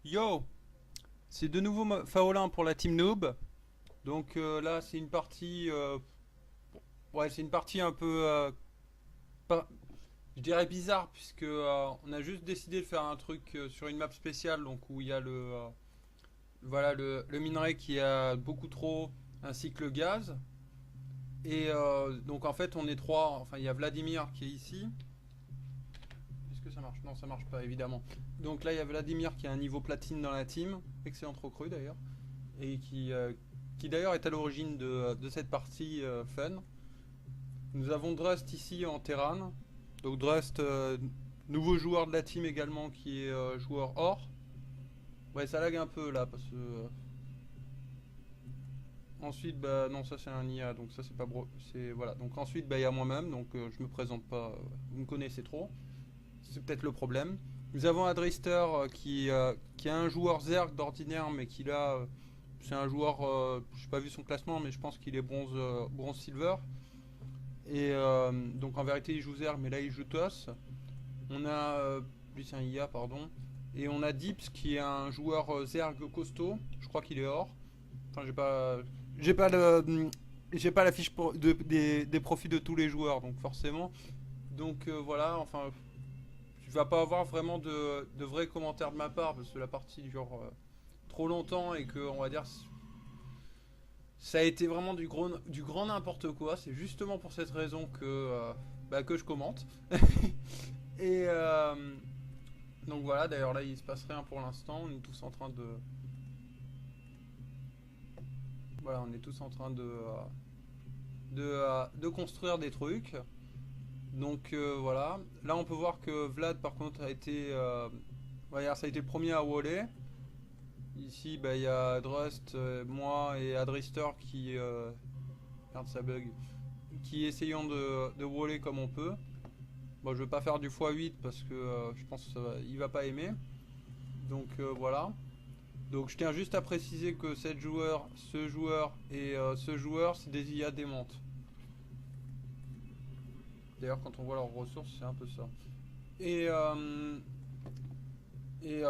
Yo, c'est de nouveau Faolin pour la team Noob. Donc là, c'est une partie, ouais, c'est une partie un peu, pas- je dirais bizarre, puisque on a juste décidé de faire un truc sur une map spéciale, donc où il y a voilà, le minerai qui a beaucoup trop, ainsi que le gaz. Et donc en fait, on est trois. Enfin, il y a Vladimir qui est ici. Est-ce que ça marche? Non, ça marche pas, évidemment. Donc là, il y a Vladimir qui a un niveau platine dans la team, excellent trop cru d'ailleurs. Et qui d'ailleurs est à l'origine de cette partie fun. Nous avons Drust ici en Terran. Donc Drust, nouveau joueur de la team également, qui est joueur or. Ouais, ça lag un peu là parce que ensuite, bah non, ça c'est un IA, donc ça c'est pas c'est voilà. Donc ensuite, bah il y a moi-même, donc je me présente pas, vous me connaissez trop. C'est peut-être le problème. Nous avons Adrister qui est un joueur Zerg d'ordinaire, mais qui là, c'est un joueur, je n'ai pas vu son classement, mais je pense qu'il est bronze silver. Et donc en vérité il joue Zerg, mais là il joue TOS. On a, lui c'est un IA, pardon. Et on a Dips qui est un joueur Zerg costaud. Je crois qu'il est or. Enfin j'ai pas le, j'ai pas la fiche des profils de tous les joueurs, donc forcément. Donc voilà, enfin tu vas pas avoir vraiment de vrais commentaires de ma part parce que la partie dure trop longtemps et que on va dire ça a été vraiment du grand n'importe quoi. C'est justement pour cette raison bah, que je commente. Et donc voilà, d'ailleurs là il se passe rien pour l'instant. On est tous en train de voilà, on est tous en train de construire des trucs. Donc voilà, là on peut voir que Vlad par contre a été ouais, ça a été le premier à waller. Ici, bah, il y a Drust, moi et Adrister qui. Merde, ça bug. Qui essayons de waller comme on peut. Bon, je vais pas faire du x8 parce que je pense qu'il va pas aimer. Donc voilà. Donc je tiens juste à préciser que ce joueur et ce joueur, c'est des IA démentes. D'ailleurs, quand on voit leurs ressources, c'est un peu ça. Et,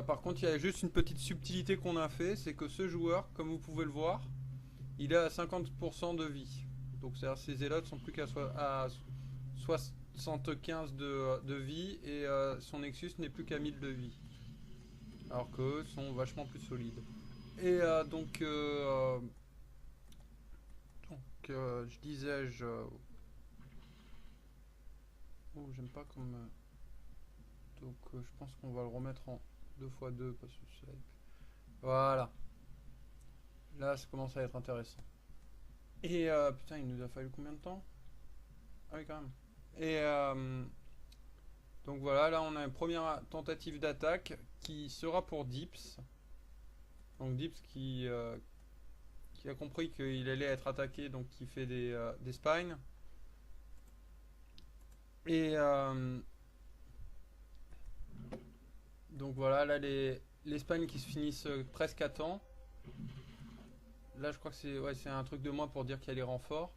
par contre, il y a juste une petite subtilité qu'on a fait, c'est que ce joueur, comme vous pouvez le voir, il est à 50% de vie. Donc c'est-à-dire ses élotes sont plus à 75 de vie et son Nexus n'est plus qu'à 1000 de vie. Alors qu'eux sont vachement plus solides. Et je disais, oh, j'aime pas comme. Donc je pense qu'on va le remettre en 2x2 parce que c'est. Voilà. Là ça commence à être intéressant. Et putain, il nous a fallu combien de temps? Ah oui, quand même. Et donc voilà, là on a une première tentative d'attaque qui sera pour Dips. Donc Dips qui a compris qu'il allait être attaqué, donc qui fait des spines. Et donc voilà, là les spines qui se finissent presque à temps. Là je crois que c'est ouais, c'est un truc de moi pour dire qu'il y a les renforts.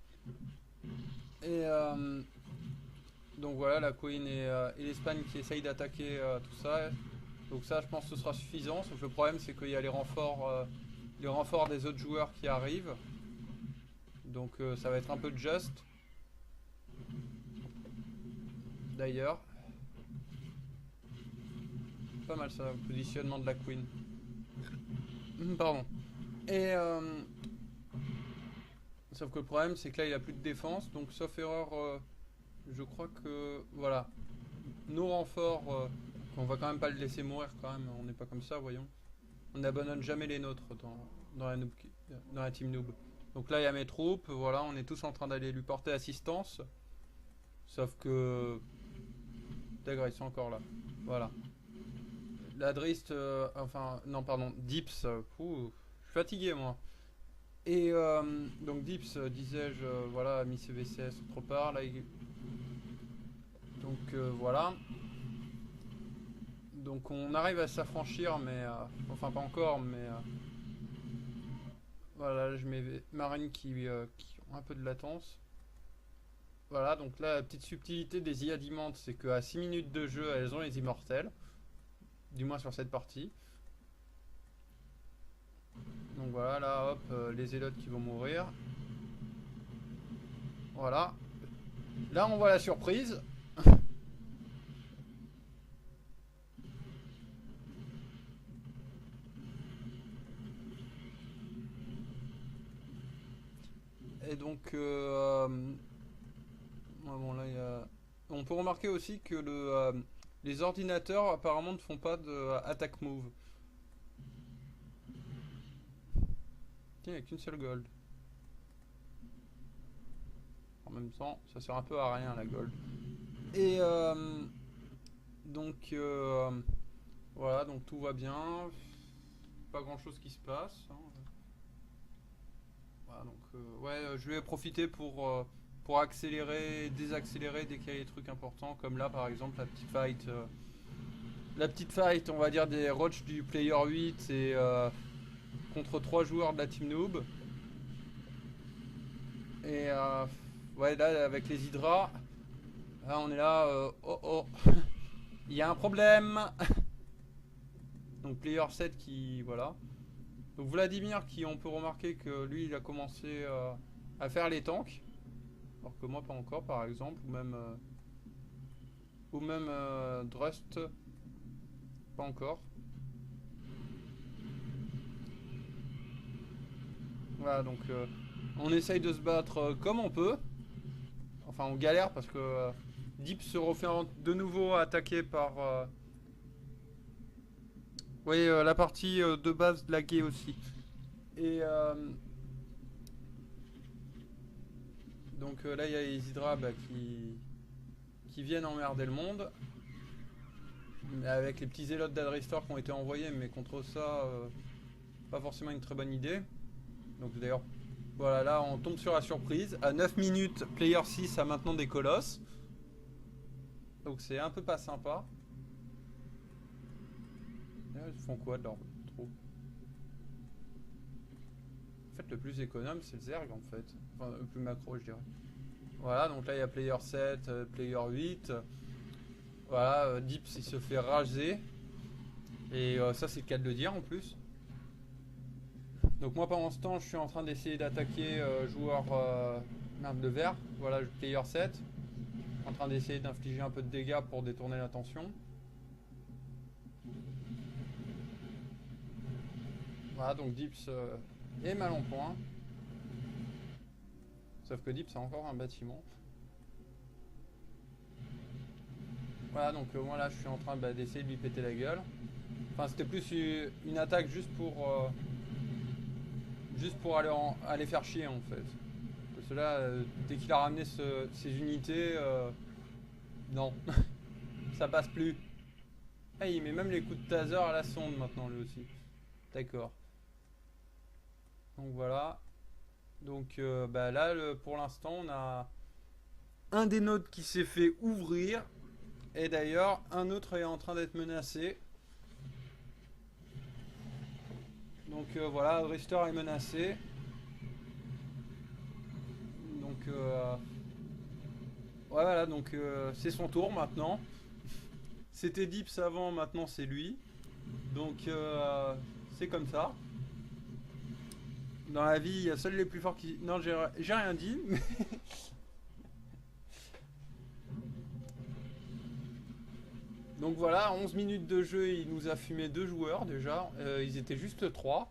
Et donc voilà, la queen et les spines qui essayent d'attaquer tout ça. Donc ça je pense que ce sera suffisant, sauf le problème c'est qu'il y a les renforts des autres joueurs qui arrivent. Donc ça va être un peu juste. D'ailleurs, pas mal ça, le positionnement de la queen. Pardon. Et sauf que le problème c'est que là il a plus de défense, donc sauf erreur, je crois que voilà, nos renforts, on va quand même pas le laisser mourir quand même, on n'est pas comme ça, voyons. On n'abandonne jamais les nôtres dans la team noob. Donc là il y a mes troupes, voilà, on est tous en train d'aller lui porter assistance. Sauf que. D'accord, ils sont encore là. Voilà. La Drist, enfin, non, pardon, Dips, je suis fatigué moi. Et donc Dips, disais-je, voilà, a mis ses VCS autre part. Là, donc voilà. Donc on arrive à s'affranchir, mais. Enfin, pas encore, mais. Voilà, là, je mets Marine qui ont un peu de latence. Voilà, donc là, la petite subtilité des IA d'Imante, c'est qu'à 6 minutes de jeu, elles ont les immortels. Du moins sur cette partie. Donc voilà, là, hop, les élotes qui vont mourir. Voilà. Là, on voit la surprise. Et donc, bon, là, on peut remarquer aussi que les ordinateurs apparemment ne font pas de attack move. Tiens, il n'y a qu'une seule gold. En même temps, ça sert un peu à rien la gold. Et donc, voilà, donc tout va bien. Pas grand chose qui se passe. Hein. Voilà, donc, ouais, je vais profiter pour accélérer, désaccélérer dès qu'il y a des trucs importants, comme là par exemple la petite fight, on va dire des Roach du player 8 et contre 3 joueurs de la team noob. Et ouais, là avec les hydras, là on est là, oh oh, il y a un problème. Donc player 7 qui, voilà. Donc Vladimir qui, on peut remarquer que lui il a commencé à faire les tanks. Alors que moi pas encore par exemple, ou même Drust, pas encore. Voilà, donc on essaye de se battre comme on peut. Enfin on galère parce que Deep se refait de nouveau attaquer par oui, la partie de base laguée aussi. Et donc là il y a les hydras qui viennent emmerder le monde. Avec les petits élotes d'Adristor qui ont été envoyés, mais contre ça, pas forcément une très bonne idée. Donc d'ailleurs, voilà, là on tombe sur la surprise. À 9 minutes, player 6 a maintenant des colosses. Donc c'est un peu pas sympa. Ils font quoi de leur trou? En fait, le plus économe, c'est le Zerg en fait. Enfin, le plus macro, je dirais. Voilà, donc là il y a player 7, player 8. Voilà, Dips il se fait raser. Et ça, c'est le cas de le dire en plus. Donc moi pendant ce temps je suis en train d'essayer d'attaquer joueur merde de vert, voilà player 7, en train d'essayer d'infliger un peu de dégâts pour détourner l'attention. Voilà donc Dips est mal en point. Sauf que Dips a encore un bâtiment. Voilà donc moi là je suis en train d'essayer de lui péter la gueule. Enfin c'était plus une attaque juste pour aller faire chier en fait. Parce que là, dès qu'il a ramené ses unités, non, ça passe plus. Ah, il met même les coups de taser à la sonde maintenant lui aussi. D'accord. Donc voilà. Donc là, pour l'instant, on a un des nodes qui s'est fait ouvrir. Et d'ailleurs, un autre est en train d'être menacé. Donc voilà, Rister est menacé. Donc ouais, voilà, donc c'est son tour maintenant. C'était Dips avant, maintenant c'est lui. Donc c'est comme ça. Dans la vie, il y a seuls les plus forts qui... Non, j'ai rien dit. Mais... donc voilà, 11 minutes de jeu, il nous a fumé 2 joueurs déjà. Ils étaient juste 3.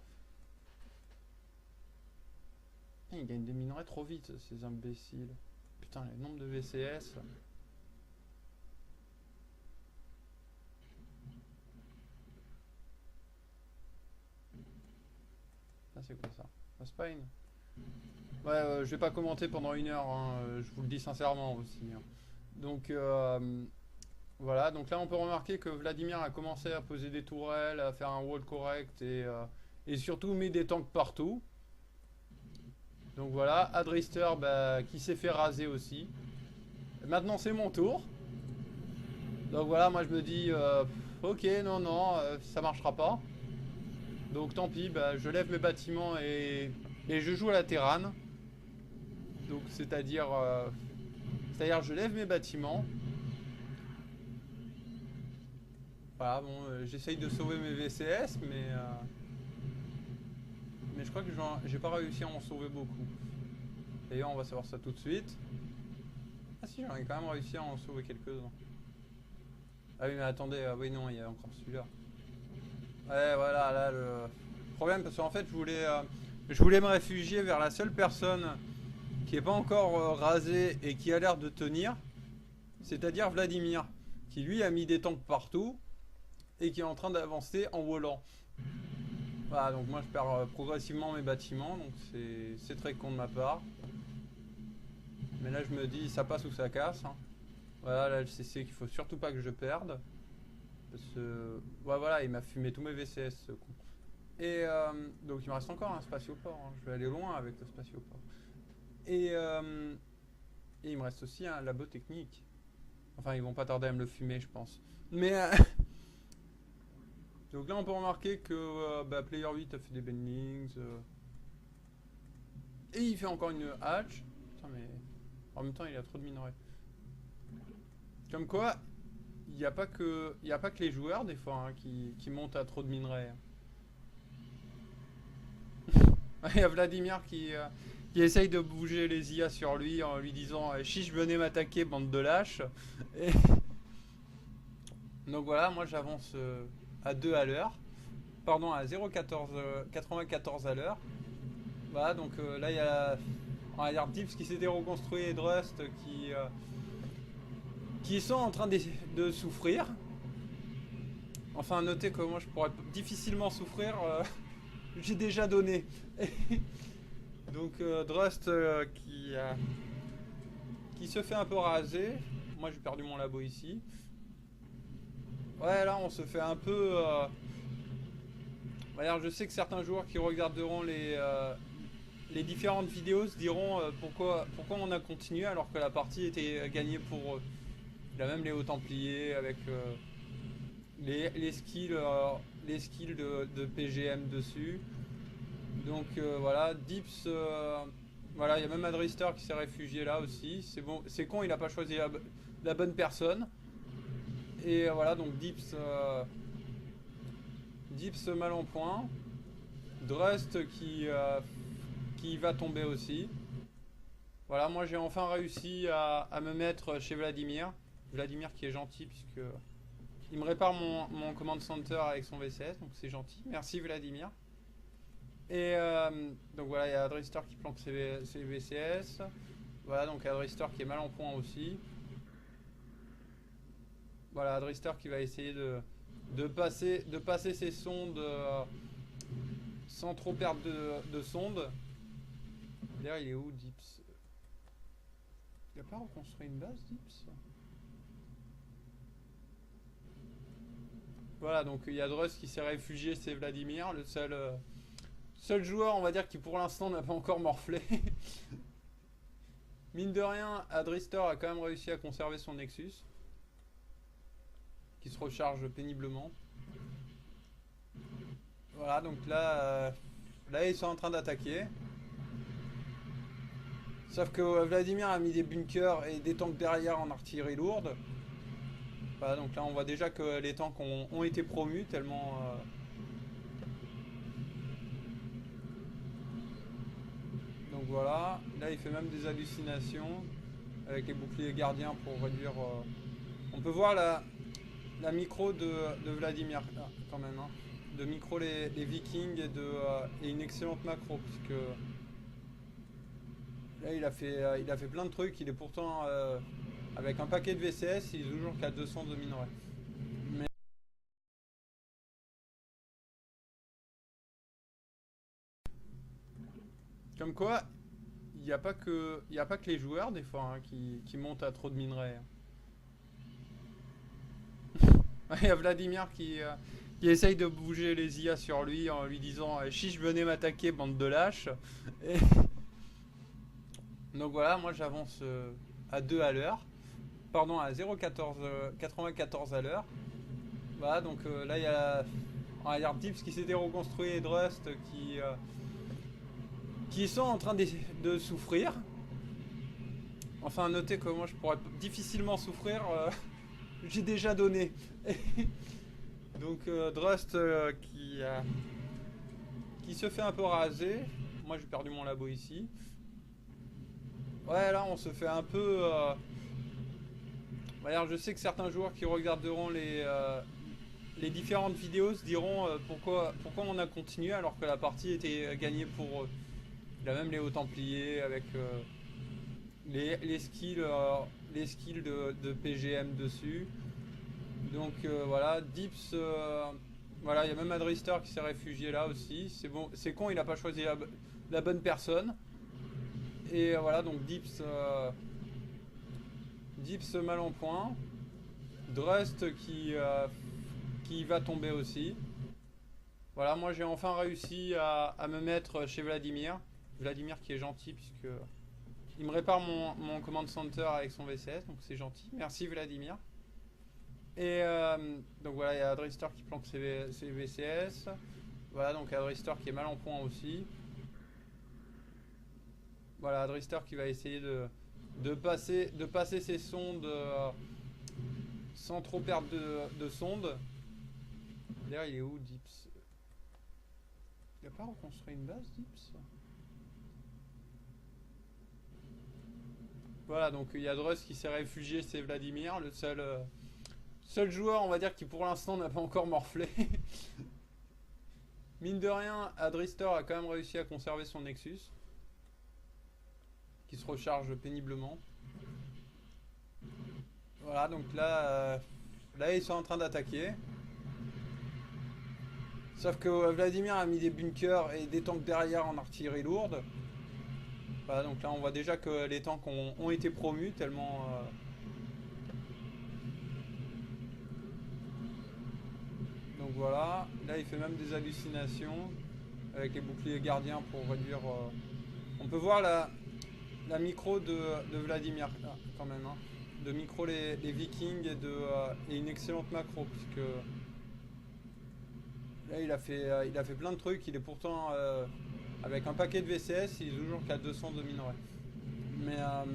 Ils gagnent des minerais trop vite, ces imbéciles. Putain, le nombre de VCS. Ah, c'est quoi ça? Un spine? Ouais, je vais pas commenter pendant 1 heure, hein, je vous le dis sincèrement aussi. Hein. Donc, voilà. Donc là, on peut remarquer que Vladimir a commencé à poser des tourelles, à faire un wall correct et surtout mis des tanks partout. Donc voilà, Adrister qui s'est fait raser aussi. Et maintenant c'est mon tour. Donc voilà, moi je me dis ok, non, ça marchera pas. Donc tant pis, je lève mes bâtiments et je joue à la terrane. Donc c'est-à-dire je lève mes bâtiments. Voilà, bon, j'essaye de sauver mes VCS, Mais je crois que j'ai pas réussi à en sauver beaucoup. D'ailleurs, on va savoir ça tout de suite. Ah si, j'en ai quand même réussi à en sauver quelques-uns. Ah oui, mais attendez, oui, non, il y a encore celui-là. Ouais, voilà, là, le problème, parce qu'en fait, je voulais me réfugier vers la seule personne qui est pas encore rasée et qui a l'air de tenir. C'est-à-dire Vladimir, qui lui a mis des tanks partout et qui est en train d'avancer en volant. Voilà, donc moi je perds progressivement mes bâtiments, donc c'est très con de ma part. Mais là je me dis ça passe ou ça casse. Hein. Voilà, là le CC qu'il faut surtout pas que je perde. Parce que ouais, voilà, il m'a fumé tous mes VCS ce con. Et donc il me reste encore un spatioport, hein. Je vais aller loin avec le spatioport. Et il me reste aussi un labo technique. Enfin ils vont pas tarder à me le fumer je pense. Mais donc là on peut remarquer que Player 8 a fait des bendings. Et il fait encore une hatch. Putain mais en même temps il a trop de minerais. Comme quoi, il n'y a pas que les joueurs des fois hein, qui montent à trop de minerais. Il y a Vladimir qui essaye de bouger les IA sur lui en lui disant chiche venez m'attaquer bande de lâches. Et donc voilà, moi j'avance à 2 à l'heure. Pardon, à 0,94 à l'heure. Voilà, donc là il y a on va dire Dips qui s'était reconstruit et Drust qui sont en train de souffrir. Enfin, notez que moi je pourrais difficilement souffrir, j'ai déjà donné. Donc Drust qui se fait un peu raser. Moi j'ai perdu mon labo ici. Ouais, là on se fait un peu... Alors, je sais que certains joueurs qui regarderont les différentes vidéos se diront pourquoi on a continué alors que la partie était gagnée pour eux. Il a même les hauts templiers avec les skills de PGM dessus. Donc voilà, Dips, voilà, il y a même Adrister qui s'est réfugié là aussi. C'est bon, c'est con, il n'a pas choisi la bonne personne. Et voilà, donc Dips mal en point. Drust qui va tomber aussi. Voilà, moi j'ai enfin réussi à me mettre chez Vladimir. Vladimir qui est gentil puisque il me répare mon command center avec son VCS, donc c'est gentil. Merci Vladimir. Et donc voilà, il y a Adrister qui planque ses VCS. Voilà, donc Adrister qui est mal en point aussi. Voilà, Adrister qui va essayer de passer ses sondes sans trop perdre de sondes. D'ailleurs, il est où Dips? Il n'a pas reconstruit une base Dips? Voilà, donc il y a Drust qui s'est réfugié, c'est Vladimir, le seul joueur, on va dire, qui pour l'instant n'a pas encore morflé. Mine de rien, Adrister a quand même réussi à conserver son Nexus, qui se recharge péniblement. Voilà, donc là ils sont en train d'attaquer. Sauf que Vladimir a mis des bunkers et des tanks derrière en artillerie lourde. Voilà, donc là on voit déjà que les tanks ont été promus tellement... Donc voilà, là il fait même des hallucinations avec les boucliers gardiens pour réduire... On peut voir la micro de Vladimir quand même. Hein. De micro les vikings et une excellente macro puisque... Là il a fait plein de trucs, il est pourtant... avec un paquet de VCS, il est toujours qu'à 200 de minerais. Mais... Comme quoi, il n'y a pas que les joueurs des fois hein, qui montent à trop de minerais. Il y a Vladimir qui essaye de bouger les IA sur lui en lui disant chiche venez m'attaquer bande de lâches. Et... Donc voilà, moi j'avance à 2 à l'heure. Pardon, à 0,94 à l'heure. Voilà, donc là il y a on va dire Dips qui s'était reconstruit et Drust qui sont en train de souffrir. Enfin, notez que moi je pourrais difficilement souffrir, j'ai déjà donné. Donc Drust qui se fait un peu raser. Moi j'ai perdu mon labo ici. Ouais, là on se fait un peu... Alors, je sais que certains joueurs qui regarderont les différentes vidéos se diront pourquoi on a continué alors que la partie était gagnée pour eux. Il y a même les hauts templiers avec les skills de PGM dessus. Donc voilà, Dips, voilà, il y a même Adrister qui s'est réfugié là aussi. C'est bon, c'est con, il n'a pas choisi la bonne personne. Et voilà, donc Dips mal en point. Drust qui va tomber aussi. Voilà, moi j'ai enfin réussi à me mettre chez Vladimir. Vladimir qui est gentil puisque il me répare mon command center avec son VCS, donc c'est gentil. Merci Vladimir. Et donc voilà, il y a Adrister qui planque ses VCS. Voilà, donc Adrister qui est mal en point aussi. Voilà, Adrister qui va essayer de passer ses sondes sans trop perdre de sondes. D'ailleurs, il est où Dips? Il n'a pas reconstruit une base, Dips? Voilà, donc il y a Drust qui s'est réfugié, c'est Vladimir, le seul joueur, on va dire, qui pour l'instant n'a pas encore morflé. Mine de rien, Adrister a quand même réussi à conserver son Nexus, qui se recharge péniblement. Voilà, donc là ils sont en train d'attaquer. Sauf que Vladimir a mis des bunkers et des tanks derrière en artillerie lourde. Voilà, donc là on voit déjà que les tanks ont été promus tellement... Donc voilà, là il fait même des hallucinations avec les boucliers gardiens pour réduire... On peut voir la micro de Vladimir quand même. Hein. De micro les Vikings et une excellente macro puisque... Là il a fait plein de trucs, il est pourtant... avec un paquet de VCS, il est toujours qu'à 200 de minerais. Mais en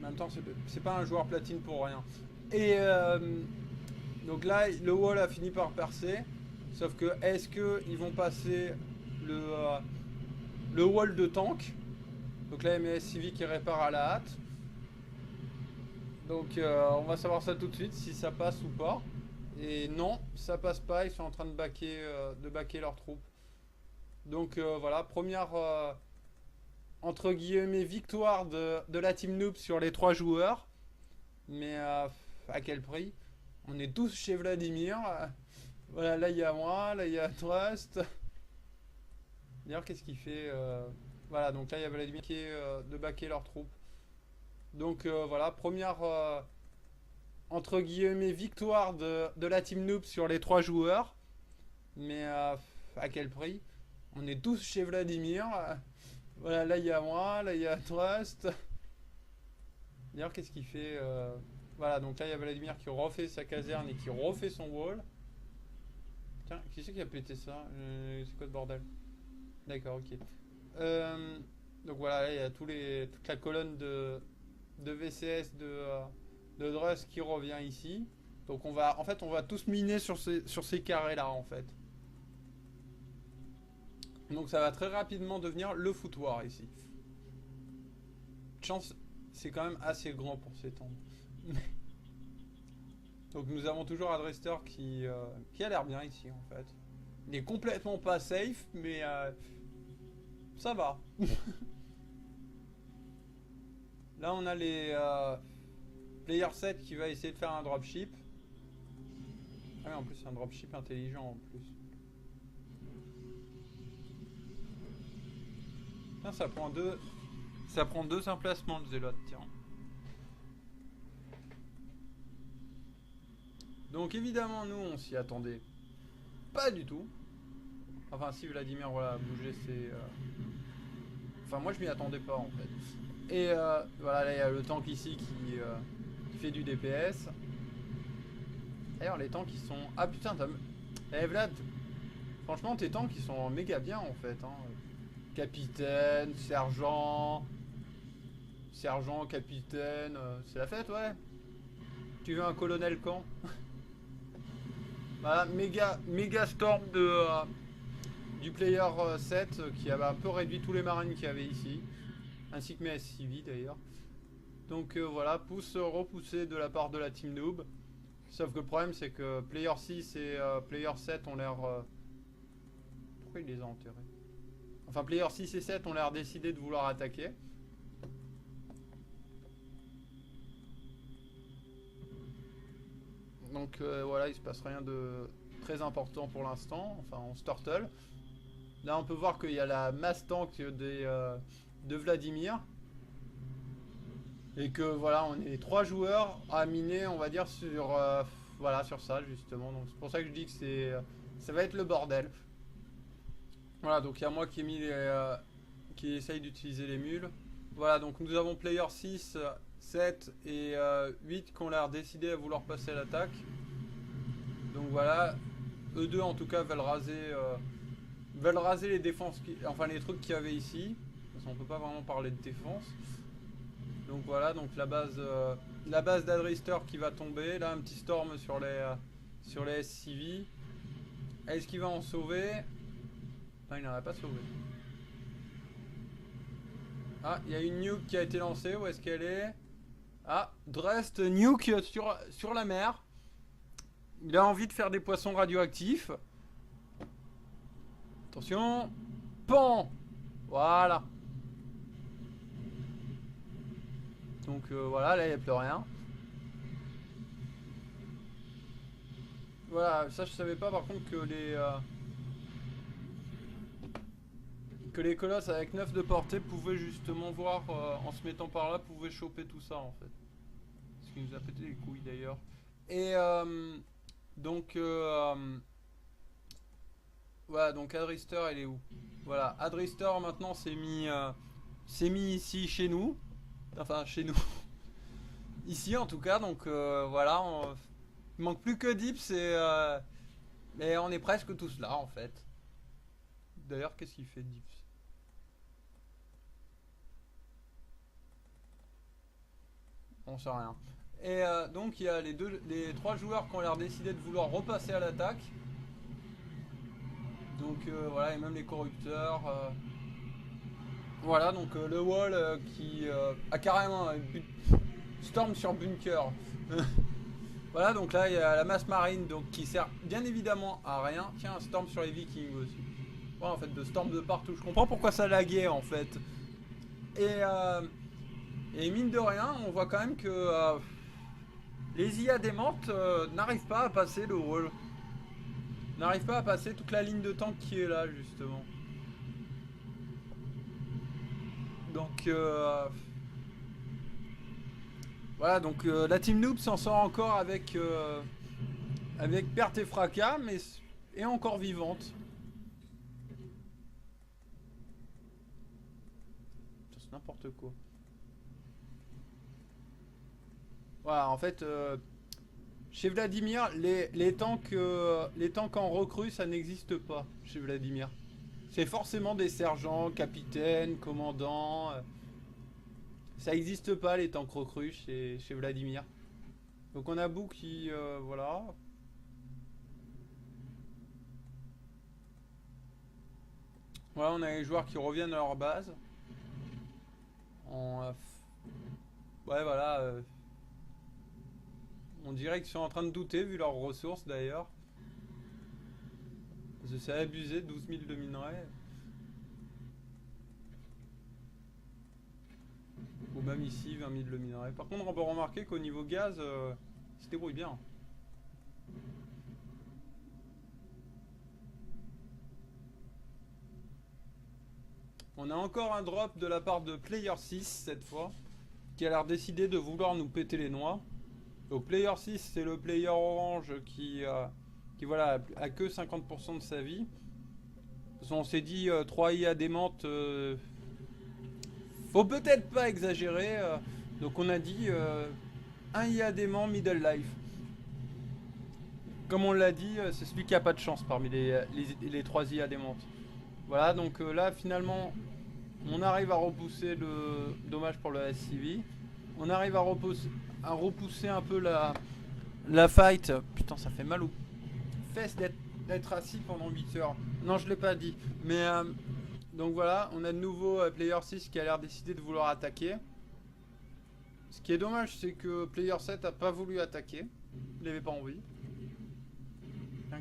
même temps, c'est pas un joueur platine pour rien. Et donc là, le wall a fini par percer. Sauf que, est-ce qu'ils vont passer le wall de tank? Donc là, MES Civic qui répare à la hâte. Donc on va savoir ça tout de suite, si ça passe ou pas. Et non, ça passe pas, ils sont en train de baquer leurs troupes. Donc voilà, première entre guillemets victoire de la team noob sur les 3 joueurs. Mais à quel prix? On est tous chez Vladimir. Voilà, là il y a moi, là il y a Trust. D'ailleurs qu'est-ce qu'il fait Voilà, donc là il y a Vladimir qui est de baquer leurs troupes. Donc voilà, première entre guillemets victoire de la team noob sur les 3 joueurs. Mais à quel prix? On est tous chez Vladimir. Voilà, là il y a moi, là il y a Trust. D'ailleurs, qu'est-ce qu'il fait Voilà, donc là il y a Vladimir qui refait sa caserne et qui refait son wall. Tiens, qui c'est qui a pété ça C'est quoi ce bordel? D'accord, ok. Donc voilà, là il y a toute la colonne de VCS de Drust qui revient ici. Donc on va tous miner sur ces carrés là en fait. Donc ça va très rapidement devenir le foutoir ici. Chance, c'est quand même assez grand pour s'étendre. Donc nous avons toujours Adrister qui a l'air bien ici en fait. Il est complètement pas safe, mais ça va. Là on a les Player 7 qui va essayer de faire un dropship. Ah oui, en plus c'est un dropship intelligent en plus. Tiens, ça prend deux emplacements le zélote, tiens. Donc évidemment nous on s'y attendait pas du tout. Enfin si Vladimir voilà a bougé ses... Enfin moi je m'y attendais pas en fait. Et voilà là il y a le tank ici qui fait du DPS. D'ailleurs les tanks ils sont... Ah putain t'as... Eh Vlad, franchement tes tanks ils sont méga bien en fait hein. Capitaine, sergent, capitaine, c'est la fête ouais. Tu veux un colonel quand? Voilà, méga storm du player 7 qui avait un peu réduit tous les marines qu'il y avait ici, ainsi que mes SCV d'ailleurs. Donc voilà, repoussé de la part de la Team Noob. Sauf que le problème c'est que player 6 et player 7 ont l'air... Pourquoi il les a enterrés? Enfin player 6 et 7 ont l'air décidé de vouloir attaquer. Donc voilà, il se passe rien de très important pour l'instant. Enfin on se turtle. Là on peut voir qu'il y a la masse tank de Vladimir. Et que voilà, on est 3 joueurs à miner, on va dire, sur, voilà, sur ça justement. Donc c'est pour ça que je dis que ça va être le bordel. Voilà, donc il y a moi qui ai mis qui essaye d'utiliser les mules. Voilà, donc nous avons player 6, 7 et 8 qui ont l'air décidés à vouloir passer à l'attaque. Donc voilà, eux deux en tout cas veulent raser les défenses, enfin les trucs qu'il y avait ici. Parce qu'on peut pas vraiment parler de défense. Donc voilà, donc la base d'Adrister qui va tomber. Là un petit storm sur les SCV. Est-ce qu'il va en sauver? Non, il n'en a pas sauvé. Ah, il y a une nuke qui a été lancée. Où est-ce qu'elle est? Ah, Drest nuke sur la mer. Il a envie de faire des poissons radioactifs. Attention. Pan. Voilà. Donc voilà, là il n'y a plus rien. Voilà, ça je savais pas par contre que les colosses avec 9 de portée pouvaient justement voir, en se mettant par là, pouvaient choper tout ça en fait. Ce qui nous a pété les couilles d'ailleurs. Et donc voilà, donc Adrister il est où? Voilà, Adrister maintenant s'est mis ici chez nous. Enfin chez nous. Ici en tout cas, donc voilà, il manque plus que Dips mais on est presque tous là en fait. D'ailleurs qu'est-ce qu'il fait Dips? On sait rien. Et donc il y a les 3 joueurs qui ont l'air décidé de vouloir repasser à l'attaque. Donc voilà, et même les corrupteurs. Voilà, donc le wall qui a carrément un storm sur bunker. Voilà, donc là il y a la masse marine donc, qui sert bien évidemment à rien. Tiens, un storm sur les vikings aussi. Ouais, en fait, de storm de partout. Je comprends pourquoi ça laguait en fait. Et mine de rien, on voit quand même que les IA démentes n'arrivent pas à passer le wall. N'arrivent pas à passer toute la ligne de tank qui est là justement. Donc voilà, donc la Team Noob s'en sort encore avec perte et fracas, mais est encore vivante. C'est n'importe quoi. Voilà, en fait, chez Vladimir, les tanks en recrue, ça n'existe pas chez Vladimir. C'est forcément des sergents, capitaines, commandants. Ça n'existe pas les tanks recrues chez Vladimir. Donc on a Boo qui... voilà. Voilà, on a les joueurs qui reviennent à leur base. Ouais, voilà. On dirait qu'ils sont en train de douter vu leurs ressources d'ailleurs. Parce que c'est abusé, 12 000 de minerais. Ou même ici, 20 000 de minerais. Par contre, on peut remarquer qu'au niveau gaz, il se débrouille bien. On a encore un drop de la part de Player 6 cette fois, qui a l'air décidé de vouloir nous péter les noix. Au Player 6, c'est le player orange qui voilà, a que 50% de sa vie. On s'est dit 3 IA démentes, faut peut-être pas exagérer. Donc on a dit 1 IA dément middle life. Comme on l'a dit, c'est celui qui a pas de chance parmi les 3 IA démentes. Voilà, donc là finalement on arrive à repousser le dommage pour le SCV. On arrive à repousser un peu la fight. Putain, ça fait mal aux fesses être assis pendant 8 heures. Non, je l'ai pas dit. Mais donc voilà, on a de nouveau Player 6 qui a l'air décidé de vouloir attaquer. Ce qui est dommage, c'est que Player 7 a pas voulu attaquer. Il avait pas envie.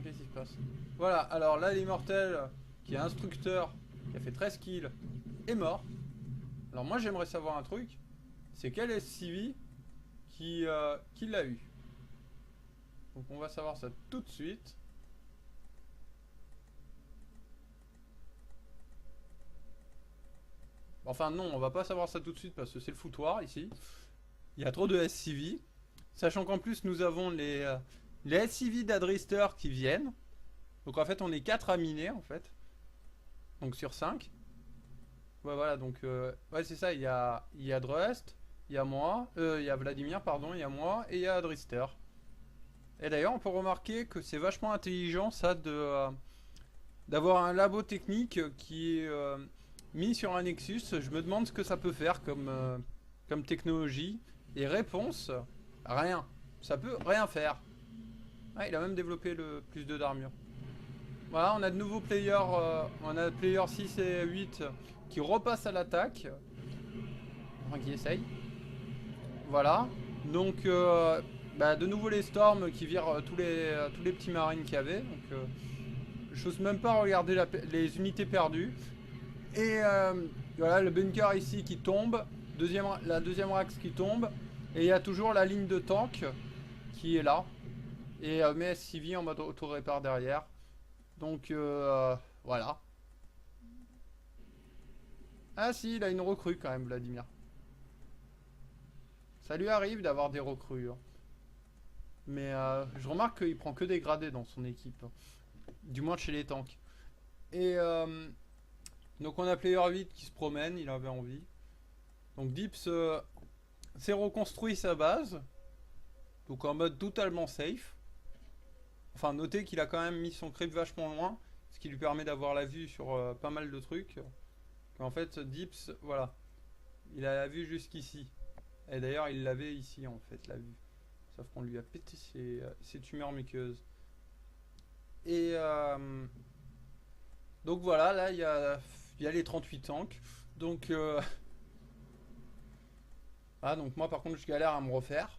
Qu'est-ce qui se passe? Voilà, alors là, l'immortel, qui est instructeur, qui a fait 13 kills, est mort. Alors moi, j'aimerais savoir un truc. C'est quel SCV qui l'a eu? Donc on va savoir ça tout de suite. Enfin non, on va pas savoir ça tout de suite parce que c'est le foutoir ici. Il y a trop de SCV. Sachant qu'en plus nous avons les SCV d'Adrister qui viennent. Donc en fait on est 4 à miner en fait. Donc sur 5. Ouais voilà donc ouais c'est ça, il y a Drust, il y a moi, il y a Vladimir pardon, il y a moi et il y a Adrister. Et d'ailleurs on peut remarquer que c'est vachement intelligent ça d'avoir un labo technique qui est mis sur un Nexus. Je me demande ce que ça peut faire comme technologie. Et réponse, rien. Ça peut rien faire. Ah, il a même développé le plus 2 d'armure. Voilà, on a de nouveaux players. On a player 6 et 8 qui repassent à l'attaque. Enfin, qui essayent. Voilà. Donc, de nouveau les Storms qui virent tous les petits marines qu'il y avait. Donc, je n'ose même pas regarder les unités perdues. Et voilà, le bunker ici qui tombe. La deuxième rax qui tombe. Et il y a toujours la ligne de tank qui est là. Et mes SCV en mode auto-répar derrière. Donc voilà. Ah si, il a une recrue quand même, Vladimir. Ça lui arrive d'avoir des recrues. Hein. Mais je remarque qu'il prend que des gradés dans son équipe. Du moins chez les tanks. Et donc on a Player 8 qui se promène, il avait envie. Donc Dips s'est reconstruit sa base. Donc en mode totalement safe. Enfin notez qu'il a quand même mis son creep vachement loin. Ce qui lui permet d'avoir la vue sur pas mal de trucs. En fait Dips, voilà. Il a la vue jusqu'ici. Et d'ailleurs il l'avait ici en fait la vue. Sauf qu'on lui a pété ses tumeurs muqueuses. Et donc voilà, là il y a les 38 tanks. Donc ah donc moi par contre je galère à me refaire.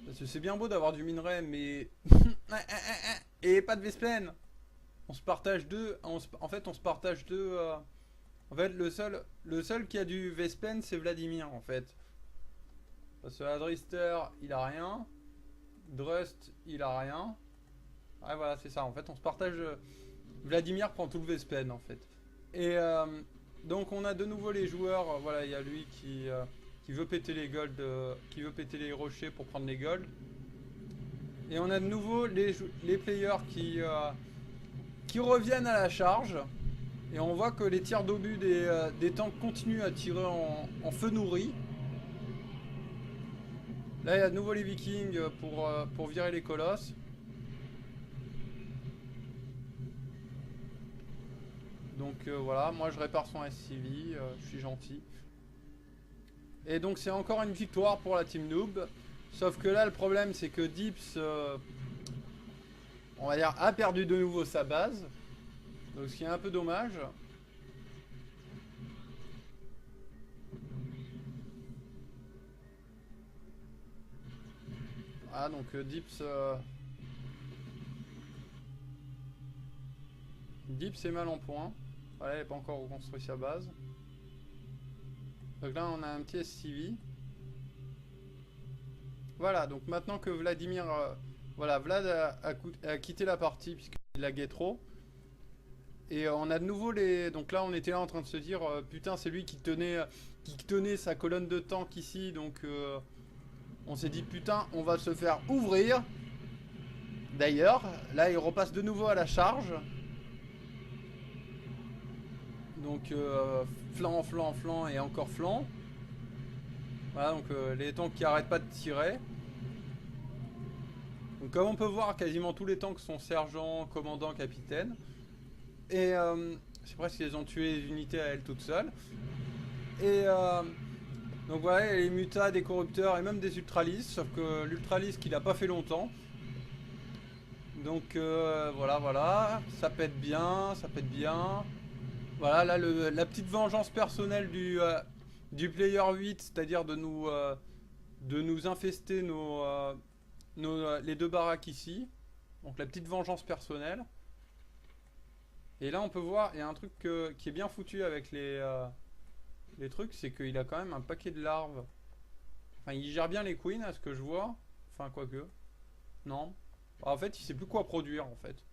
Parce que c'est bien beau d'avoir du minerai mais et pas de Vespene. On se partage deux. En fait on se partage deux. En fait le seul qui a du Vespene c'est Vladimir en fait. Parce que Adrister il a rien. Drust il a rien. Ouais voilà c'est ça en fait on se partage. Vladimir prend tout le Vespene en fait. Et donc on a de nouveau les joueurs. Voilà il y a lui qui veut péter les gold, qui veut péter les rochers pour prendre les gold. Et on a de nouveau les players qui reviennent à la charge. Et on voit que les tirs d'obus des tanks continuent à tirer en feu nourri. Là il y a de nouveau les vikings pour virer les colosses. Donc voilà, moi je répare son SCV, je suis gentil. Et donc c'est encore une victoire pour la team noob. Sauf que là le problème c'est que Dips on va dire a perdu de nouveau sa base. Donc ce qui est un peu dommage. Ah donc Dips Dips est mal en point. Voilà, il n'a pas encore reconstruit sa base. Donc là on a un petit SCV. Voilà, donc maintenant que Vladimir... voilà, Vlad a quitté la partie puisqu'il laguait trop. Et on a de nouveau les... Donc là on était là en train de se dire putain c'est lui qui tenait sa colonne de tank ici. Donc on s'est dit putain on va se faire ouvrir. D'ailleurs, là il repasse de nouveau à la charge. Donc flanc, flanc, flanc et encore flanc. Voilà donc les tanks qui arrêtent pas de tirer. Donc comme on peut voir quasiment tous les tanks sont sergents, commandants, capitaines. Et c'est presque qu'ils ont tué les unités à elles toutes seules. Et donc voilà, il y a les mutas, des corrupteurs et même des ultralistes. Sauf que l'ultraliste qu'il a pas fait longtemps. Donc voilà, voilà, ça pète bien, ça pète bien. Voilà, là, la petite vengeance personnelle du player 8, c'est-à-dire de nous infester les deux baraques ici. Donc la petite vengeance personnelle. Et là, on peut voir, il y a un truc qui est bien foutu avec les trucs, c'est qu'il a quand même un paquet de larves. Enfin, il gère bien les queens, à ce que je vois. Enfin, quoique. Non. En fait, il sait plus quoi produire, en fait.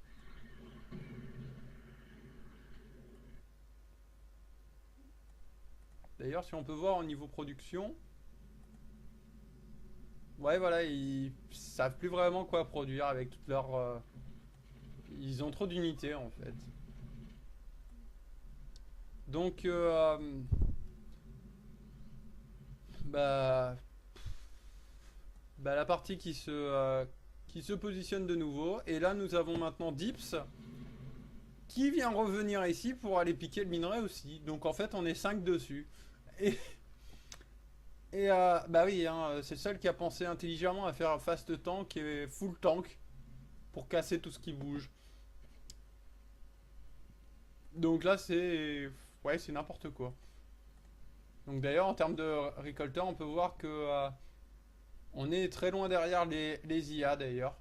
D'ailleurs, si on peut voir au niveau production, ouais, voilà, ils savent plus vraiment quoi produire avec toute leur. Ils ont trop d'unités en fait. Donc, bah, la partie qui se positionne de nouveau. Et là, nous avons maintenant Dips qui vient revenir ici pour aller piquer le minerai aussi. Donc, en fait, on est 5 dessus. Et, bah oui, hein, c'est le seul qui a pensé intelligemment à faire fast tank et full tank pour casser tout ce qui bouge. Donc là, c'est. Ouais, c'est n'importe quoi. Donc d'ailleurs, en termes de récolteurs, on peut voir que on est très loin derrière les IA d'ailleurs.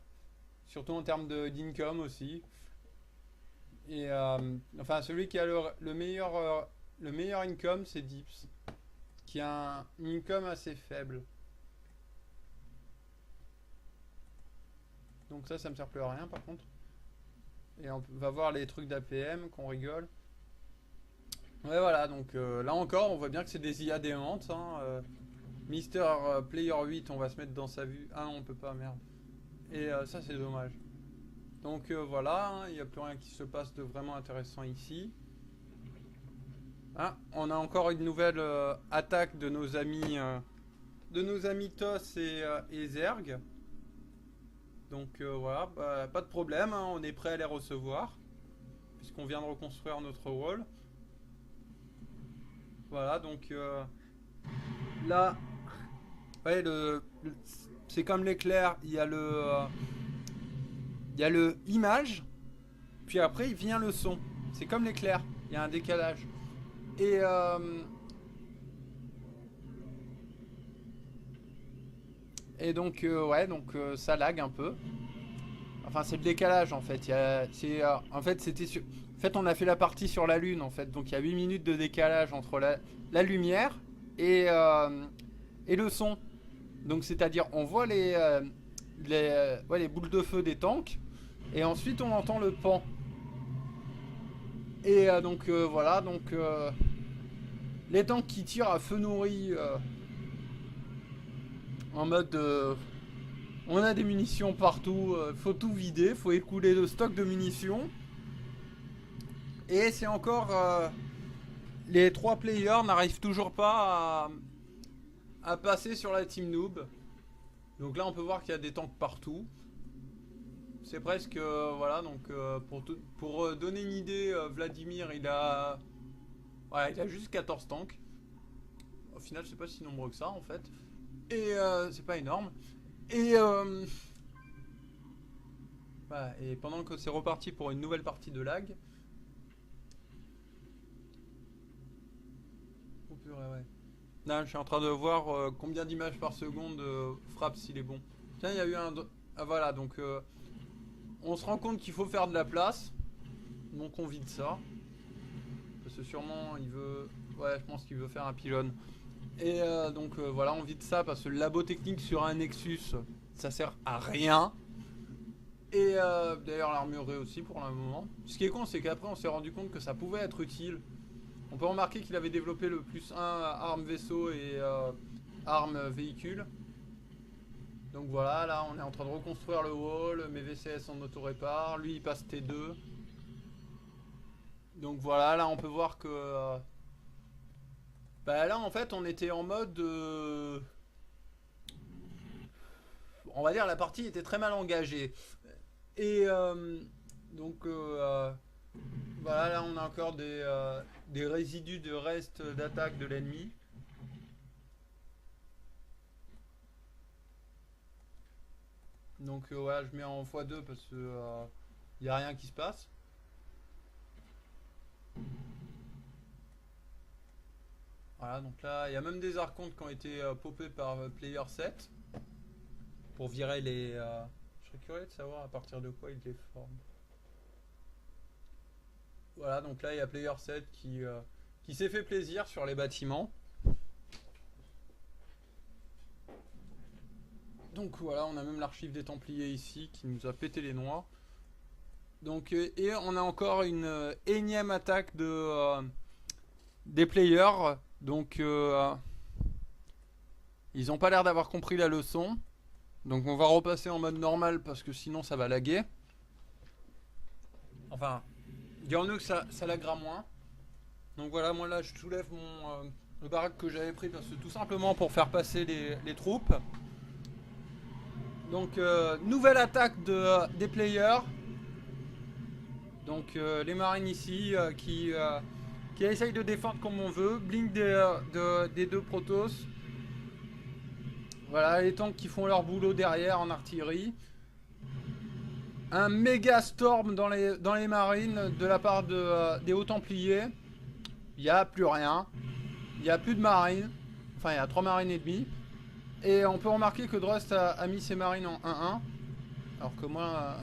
Surtout en termes d'income aussi. Et enfin, celui qui a le meilleur income, c'est Dips, qui a un income assez faible. Donc ça me sert plus à rien par contre. Et on va voir les trucs d'APM qu'on rigole. Ouais, voilà, donc là encore, on voit bien que c'est des IA démentes. Hein, Mister Player 8, on va se mettre dans sa vue. Ah non, on peut pas, merde. Et ça, c'est dommage. Donc voilà, hein, il n'y a plus rien qui se passe de vraiment intéressant ici. Ah, on a encore une nouvelle attaque de nos amis Toss et Zerg. Donc voilà, bah, pas de problème, hein, on est prêt à les recevoir. Puisqu'on vient de reconstruire notre wall. Voilà, donc là, ouais, c'est comme l'éclair, il y a le image, puis après il vient le son. C'est comme l'éclair, il y a un décalage. Et donc ouais, donc ça lag un peu. Enfin, c'est le décalage en fait. En fait, en fait, on a fait la partie sur la Lune en fait. Donc il y a 8 minutes de décalage entre la lumière et le son. Donc c'est-à-dire, on voit ouais, les boules de feu des tanks. Et ensuite, on entend le pan. Et donc voilà, donc les tanks qui tirent à feu nourri en mode on a des munitions partout, faut tout vider, faut écouler le stock de munitions. Et c'est encore les trois players n'arrivent toujours pas à passer sur la team noob. Donc là on peut voir qu'il y a des tanks partout. C'est presque voilà, donc pour donner une idée, Vladimir ouais, il a juste 14 tanks. Au final c'est pas si nombreux que ça en fait. Et c'est pas énorme. Et voilà, et pendant que c'est reparti pour une nouvelle partie de lag. Oh purée, ouais. Là, je suis en train de voir combien d'images par seconde frappe s'il est bon. Tiens, il y a eu un. Ah voilà, donc on se rend compte qu'il faut faire de la place. Donc on vide ça. Parce que sûrement il veut. Ouais, je pense qu'il veut faire un pylône. Et donc voilà, on vide ça parce que le labo technique sur un Nexus, ça sert à rien. Et d'ailleurs l'armurerie aussi pour le moment. Ce qui est con, c'est qu'après on s'est rendu compte que ça pouvait être utile. On peut remarquer qu'il avait développé le +1 arme vaisseau et arme véhicule. Donc voilà, là on est en train de reconstruire le wall, mes VCS en auto-répar, lui il passe T2. Donc voilà, là on peut voir que... bah là en fait on était en mode... on va dire la partie était très mal engagée. Et donc voilà, là on a encore des résidus de restes d'attaque de l'ennemi. Donc voilà, je mets en x2 parce que il n'y a rien qui se passe. Voilà, donc là, il y a même des archontes qui ont été popés par Player 7 pour virer les. Je serais curieux de savoir à partir de quoi ils les forment. Voilà, donc là, il y a Player 7 qui s'est fait plaisir sur les bâtiments. Donc voilà, on a même l'archive des Templiers ici qui nous a pété les noix. Donc, et on a encore une énième attaque des players. Donc ils n'ont pas l'air d'avoir compris la leçon. Donc on va repasser en mode normal parce que sinon ça va laguer. Enfin, dirons-nous que ça laguera moins. Donc voilà, moi là je soulève le baraque que j'avais pris parce que tout simplement pour faire passer les troupes. Donc nouvelle attaque des players. Donc les marines ici qui essayent de défendre comme on veut. Blink des deux Protoss. Voilà, les tanks qui font leur boulot derrière en artillerie. Un méga storm dans les marines de la part des hauts templiers. Il n'y a plus rien. Il n'y a plus de marines. Enfin, il y a 3 marines et demi. Et on peut remarquer que Drust a mis ses marines en 1-1. Alors que moi,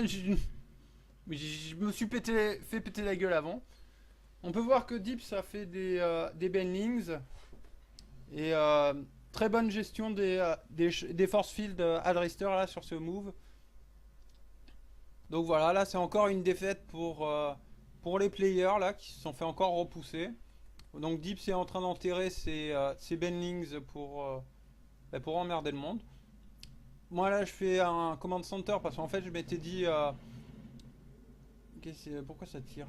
je me suis fait péter la gueule avant. On peut voir que Dips a fait des Benlings. Et très bonne gestion des force field Adrister là sur ce move. Donc voilà, là c'est encore une défaite pour les players là qui se sont fait encore repousser. Donc Dips est en train d'enterrer ses Benlings pour emmerder le monde. Moi là je fais un command center parce qu'en fait je m'étais dit pourquoi ça tire?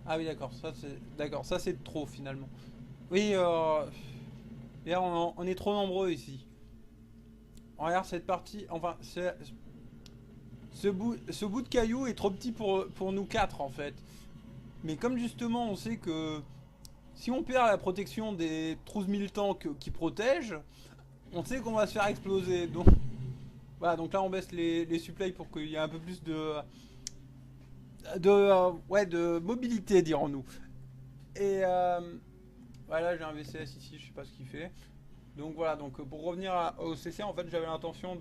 Ah oui d'accord, ça c'est trop finalement. Oui là, on est trop nombreux ici. On regarde cette partie, enfin ce bout de caillou est trop petit pour nous 4 en fait. Mais comme justement on sait que si on perd la protection des 12 000 tanks qui protègent, on sait qu'on va se faire exploser. Donc voilà, donc là on baisse les supplies pour qu'il y ait un peu plus de mobilité, dirons-nous. Et voilà, j'ai un VCS ici, je sais pas ce qu'il fait. Donc voilà, donc pour revenir au CC, en fait j'avais l'intention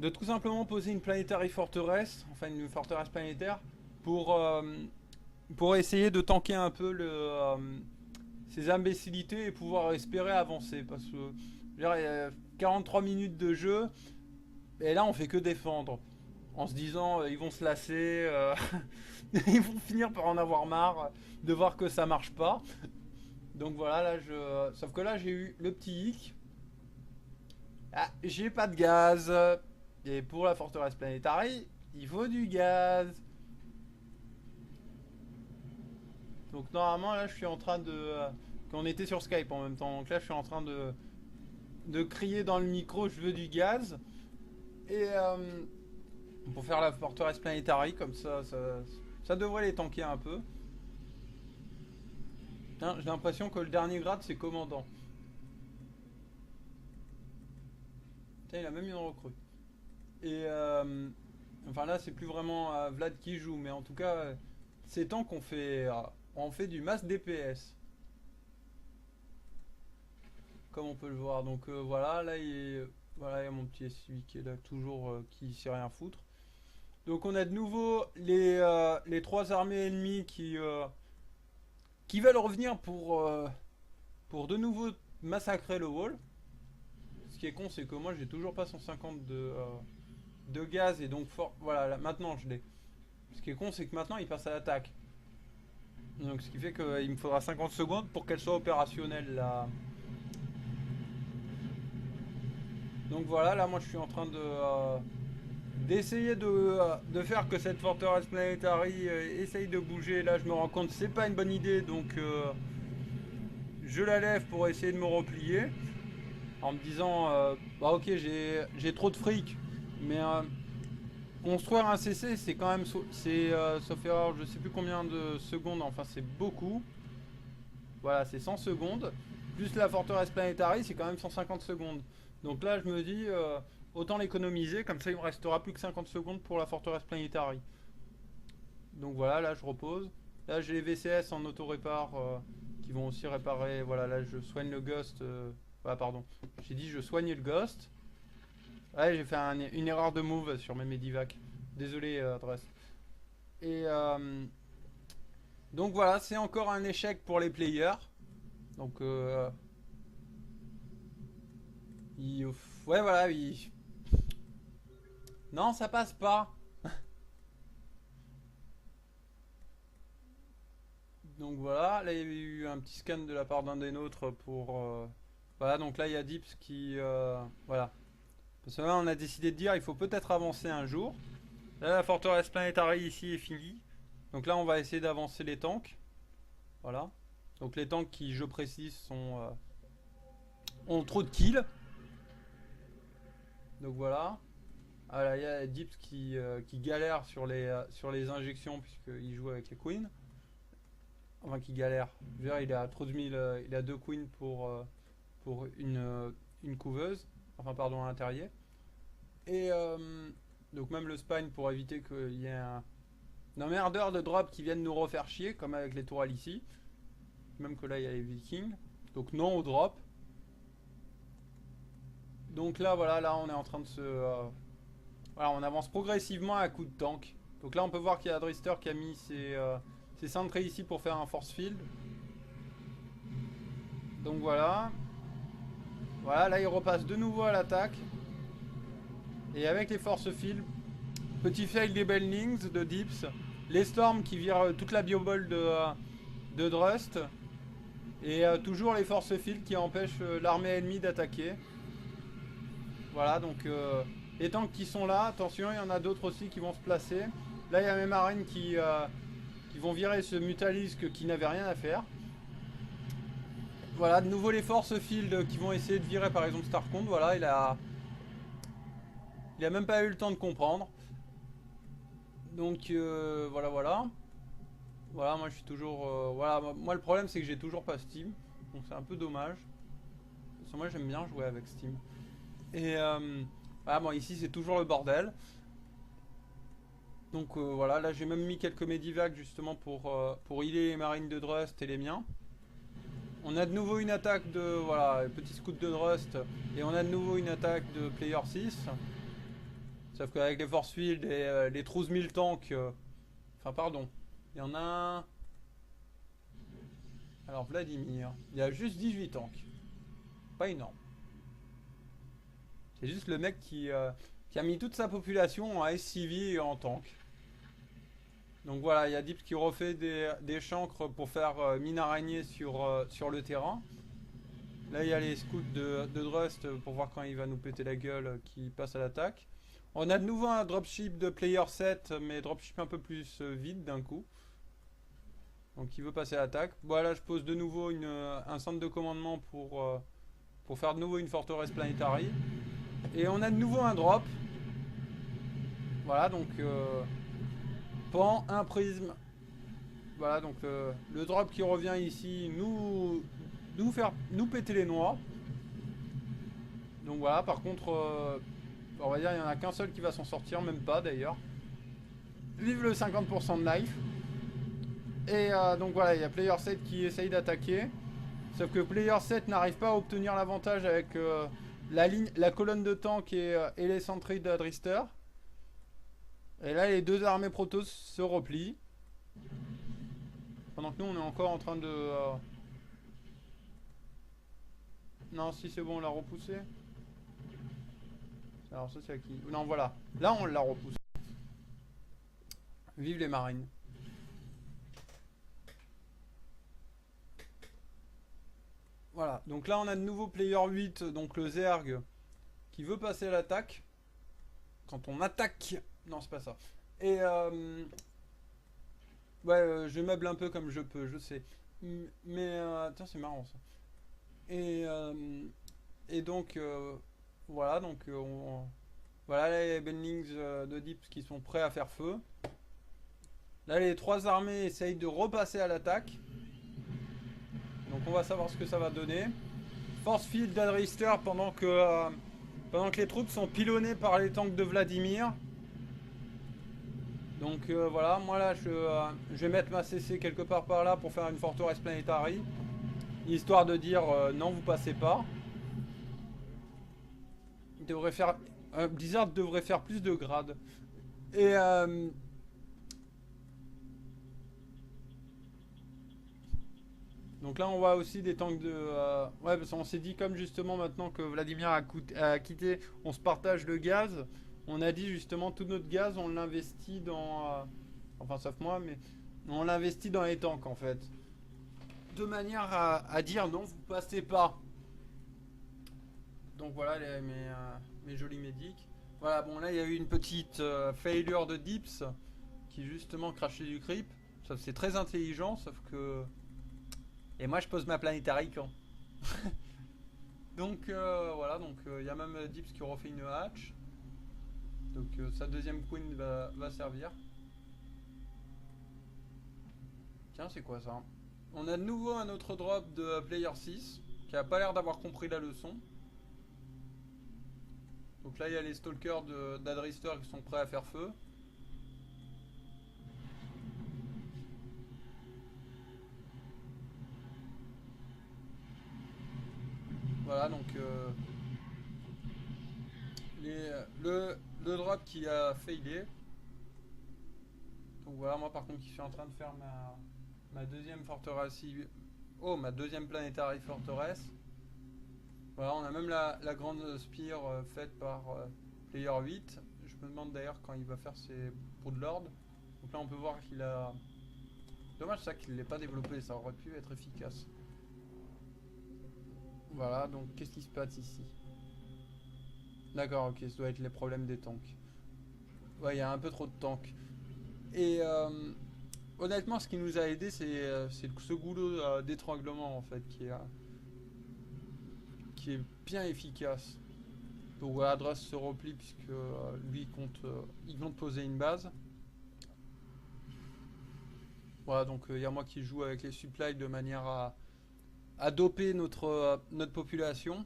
de tout simplement poser une Planetary Fortress, enfin une forteresse planétaire, pour essayer de tanker un peu ces imbécilités et pouvoir espérer avancer. Parce que il y a 43 minutes de jeu, et là on fait que défendre. En se disant ils vont se lasser, ils vont finir par en avoir marre de voir que ça marche pas. Donc voilà, là sauf que là j'ai eu le petit hic. Ah, j'ai pas de gaz. Et pour la forteresse Planetary, il faut du gaz. Donc normalement là je suis en train de... qu'on était sur Skype en même temps. Donc là je suis en train de crier dans le micro je veux du gaz. Et pour faire la forteresse Planetary, comme ça devrait les tanker un peu. J'ai l'impression que le dernier grade c'est commandant. Putain, il a même une recrue. Et enfin là c'est plus vraiment Vlad qui joue, mais en tout cas ces tanks on fait du mass DPS. Comme on peut le voir. Donc voilà, là il y a mon petit SUV qui est là toujours qui sait rien foutre. Donc on a de nouveau les 3 armées ennemies qui veulent revenir pour de nouveau massacrer le wall. Ce qui est con c'est que moi j'ai toujours pas 150 de gaz et donc voilà, là, maintenant je l'ai. Ce qui est con c'est que maintenant il passe à l'attaque. Donc ce qui fait qu'il me faudra 50 secondes pour qu'elle soit opérationnelle là. Donc voilà, là moi je suis en train d'essayer de faire que cette forteresse Planetary essaye de bouger. Là je me rends compte que c'est pas une bonne idée, donc je la lève pour essayer de me replier en me disant bah ok j'ai trop de fric, mais construire un CC c'est quand même sauf erreur je sais plus combien de secondes, enfin c'est beaucoup. Voilà, c'est 100 secondes plus la forteresse Planetary c'est quand même 150 secondes. Donc là, je me dis, autant l'économiser, comme ça il me restera plus que 50 secondes pour la forteresse Planetary. Donc voilà, là je repose. Là j'ai les VCS en auto-répar qui vont aussi réparer. Voilà, là je soigne le Ghost. Ah, pardon. J'ai dit je soigne le Ghost. Ouais, j'ai fait une erreur de move sur mes Medivac. Désolé, adresse. Et donc voilà, c'est encore un échec pour les players. Donc ouais, voilà, non, ça passe pas. Donc voilà, là il y a eu un petit scan de la part d'un des nôtres pour... voilà, donc là il y a Dips qui... voilà. Parce que là on a décidé de dire il faut peut-être avancer un jour. Là la forteresse Planetary ici est finie. Donc là on va essayer d'avancer les tanks. Voilà. Donc les tanks qui, je précise, ont trop de kills. Donc voilà. Ah là il y a Dips qui galère sur les injections puisqu'il joue avec les queens. Enfin qui galère. Je veux dire, il a trop de 1000, il a 2 queens pour une couveuse. Enfin pardon, un terrier. Et donc même le spine pour éviter qu'il y ait un emmerdeur de drop qui vienne nous refaire chier, comme avec les tourelles ici. Même que là il y a les vikings. Donc non au drop. Donc là voilà, là on est en train de se... voilà, on avance progressivement à coup de tank. Donc là on peut voir qu'il y a Drister qui a mis ses centrés ici pour faire un force field. Donc voilà. Voilà, là il repasse de nouveau à l'attaque. Et avec les force field, petit fail des Bellings de Dips. Les Storms qui virent toute la bioball de Drust. Et toujours les force field qui empêchent l'armée ennemie d'attaquer. Voilà, donc les tanks qui sont là, attention, il y en a d'autres aussi qui vont se placer. Là il y a mes marines qui vont virer ce Mutalisk qui n'avait rien à faire. Voilà, de nouveau les force field qui vont essayer de virer par exemple Starcond. Voilà, il a même pas eu le temps de comprendre. Donc voilà, voilà. Voilà, moi je suis toujours... voilà, moi le problème c'est que j'ai toujours pas Steam. Donc c'est un peu dommage. Parce que moi j'aime bien jouer avec Steam. Et voilà, bon ici c'est toujours le bordel. Donc voilà, là j'ai même mis quelques Medivac justement pour healer les marines de Drust et les miens. On a de nouveau une attaque de... voilà, petit scout de Drust. Et on a de nouveau une attaque de Player 6. Sauf qu'avec les force field et les 12 000 tanks... enfin pardon, il y en a un... Alors Vladimir, il y a juste 18 tanks. Pas énorme. C'est juste le mec qui a mis toute sa population en SCV et en tank. Donc voilà, il y a Dips qui refait des chancres pour faire mine araignée sur le terrain. Là il y a les scouts de Drust pour voir quand il va nous péter la gueule qui passe à l'attaque. On a de nouveau un dropship de player 7, mais dropship un peu plus vide d'un coup. Donc il veut passer à l'attaque. Voilà, je pose de nouveau un centre de commandement pour faire de nouveau une forteresse Planetary. Et on a de nouveau un drop. Voilà, donc pan, un prisme. Voilà, donc le drop qui revient ici nous péter les noix. Donc voilà, par contre, on va dire il n'y en a qu'un seul qui va s'en sortir, même pas d'ailleurs. Vive le 50% de life. Et donc voilà, il y a Player 7 qui essaye d'attaquer. Sauf que Player 7 n'arrive pas à obtenir l'avantage avec la colonne de tank et les sentries d'Adrister. Et là, les deux armées Protoss se replient. Pendant que nous, on est encore en train de... Non, si c'est bon, on l'a repoussé. Alors ça, c'est à qui? Non, voilà. Là, on l'a repoussé. Vive les marines. Voilà. Donc là, on a de nouveau Player 8, donc le Zerg, qui veut passer à l'attaque. Quand on attaque... Non, c'est pas ça. Et ouais, je meuble un peu comme je peux, je sais. Mais tiens, c'est marrant ça. Et donc voilà, donc voilà les Bellings de Dips qui sont prêts à faire feu. Là, les trois armées essayent de repasser à l'attaque. Donc on va savoir ce que ça va donner. Force field d'Adrister pendant que Pendant que les troupes sont pilonnées par les tanks de Vladimir. Donc voilà, moi là je vais mettre ma CC quelque part par là pour faire une forteresse planétaire. Histoire de dire non, vous passez pas. Il devrait faire, Blizzard devrait faire plus de grades. Et donc là on voit aussi des tanks de... ouais, parce qu'on s'est dit comme justement maintenant que Vladimir a quitté, on se partage le gaz. On a dit justement tout notre gaz on l'investit dans... enfin sauf moi, mais on l'investit dans les tanks en fait. De manière à dire non, vous passez pas. Donc voilà mes jolis médics. Voilà, bon là il y a eu une petite failure de Dips qui justement crachait du creep. Ça c'est très intelligent, sauf que... Et moi je pose ma planétaire quand. Donc voilà, donc il y a même Dips qui refait une hatch. Donc sa deuxième queen va servir. Tiens, c'est quoi ça? On a de nouveau un autre drop de Player 6 qui a pas l'air d'avoir compris la leçon. Donc là il y a les stalkers d'Adrister qui sont prêts à faire feu. Voilà, donc le drop qui a failé. Donc voilà, moi par contre qui suis en train de faire ma deuxième forteresse. Oh, ma deuxième planetary forteresse. Voilà, on a même la grande spire faite par Player 8. Je me demande d'ailleurs quand il va faire ses Broodlord. Donc là on peut voir qu'il a... Dommage ça qu'il ne l'ait pas développé, ça aurait pu être efficace. Voilà, donc qu'est-ce qui se passe ici? D'accord, ok, ça doit être les problèmes des tanks. Ouais, il y a un peu trop de tanks. Et honnêtement, ce qui nous a aidé, c'est ce goulot d'étranglement en fait qui est bien efficace. Donc voilà, Adresse se replie puisque lui il compte poser une base. Voilà, donc il y a moi qui joue avec les supplies de manière à doper notre population.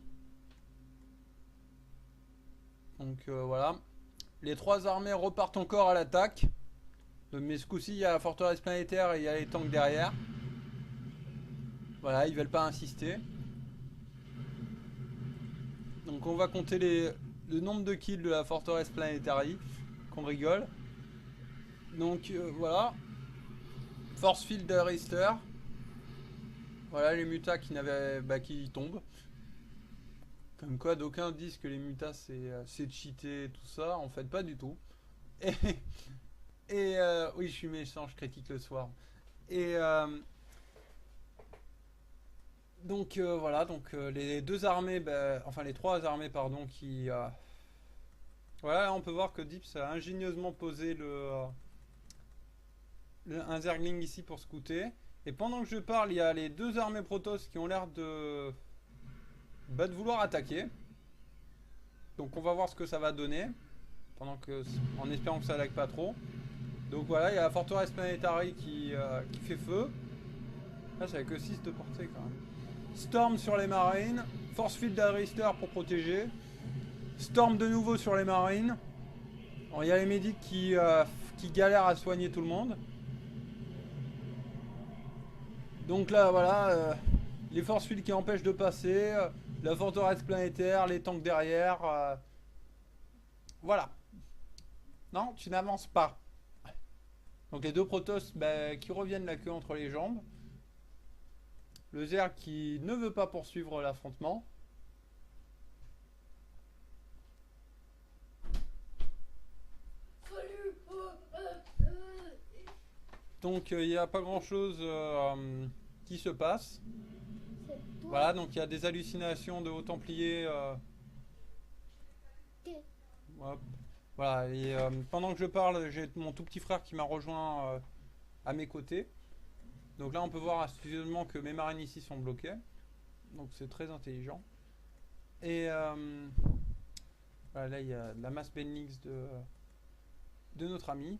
Donc voilà. Les trois armées repartent encore à l'attaque. Mais ce coup-ci, il y a la forteresse planétaire et il y a les tanks derrière. Voilà, ils veulent pas insister. Donc on va compter le nombre de kills de la forteresse planétaire. Qu'on rigole. Donc voilà. Force field d'Arister. Voilà les mutas qui tombent. Comme quoi d'aucuns disent que les mutas c'est cheaté tout ça. En fait pas du tout. Et oui je suis méchant, je critique le soir. Et donc voilà, donc les deux armées, enfin les trois armées pardon qui... voilà, là, on peut voir que Dips a ingénieusement posé un Zergling ici pour scouter. Et pendant que je parle, il y a les deux armées Protoss qui ont l'air de vouloir attaquer. Donc on va voir ce que ça va donner. En espérant que ça lag pas trop. Donc voilà, il y a la forteresse Planetary qui fait feu. Là, c'est que 6 de portée quand même. Storm sur les marines. Force field d'Adrister pour protéger. Storm de nouveau sur les marines. Il y a les médics qui galèrent à soigner tout le monde. Donc là, voilà, les forces field qui empêchent de passer, la forteresse planétaire, les tanks derrière. Voilà. Non, tu n'avances pas. Donc les deux Protoss qui reviennent la queue entre les jambes. Le Zerg qui ne veut pas poursuivre l'affrontement. Donc il n'y a pas grand chose qui se passe. Voilà, donc il y a des hallucinations de hauts templiers. Hop. Voilà, et pendant que je parle, j'ai mon tout petit frère qui m'a rejoint à mes côtés. Donc là on peut voir astucieusement que mes marines ici sont bloquées. Donc c'est très intelligent. Et voilà, là il y a de la masse Benlix de notre ami.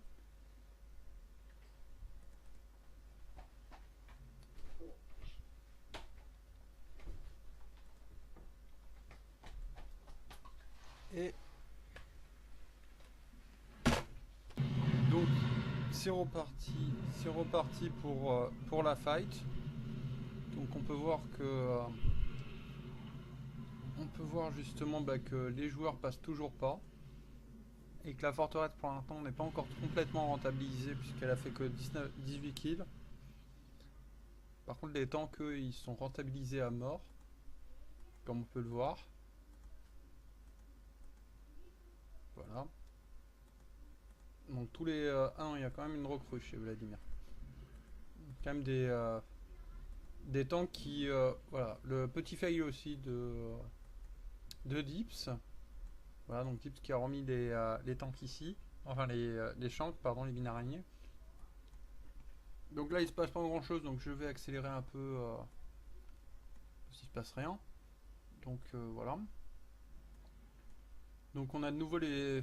Et donc c'est reparti pour la fight. Donc on peut voir que on peut voir justement que les joueurs passent toujours pas et que la forteresse pour l'instant n'est pas encore complètement rentabilisée puisqu'elle a fait que 18 kills. Par contre les tanks eux, ils sont rentabilisés à mort comme on peut le voir. Voilà. Donc tous les... ah non, il y a quand même une recrue chez Vladimir. Quand même des tanks qui... voilà, le petit fail aussi de Dips. Voilà, donc Dips qui a remis les tanks ici. Enfin les shanks, pardon, les binaraignées. Donc là il se passe pas grand chose, donc je vais accélérer un peu s'il se passe rien. Donc voilà. Donc on a de nouveau les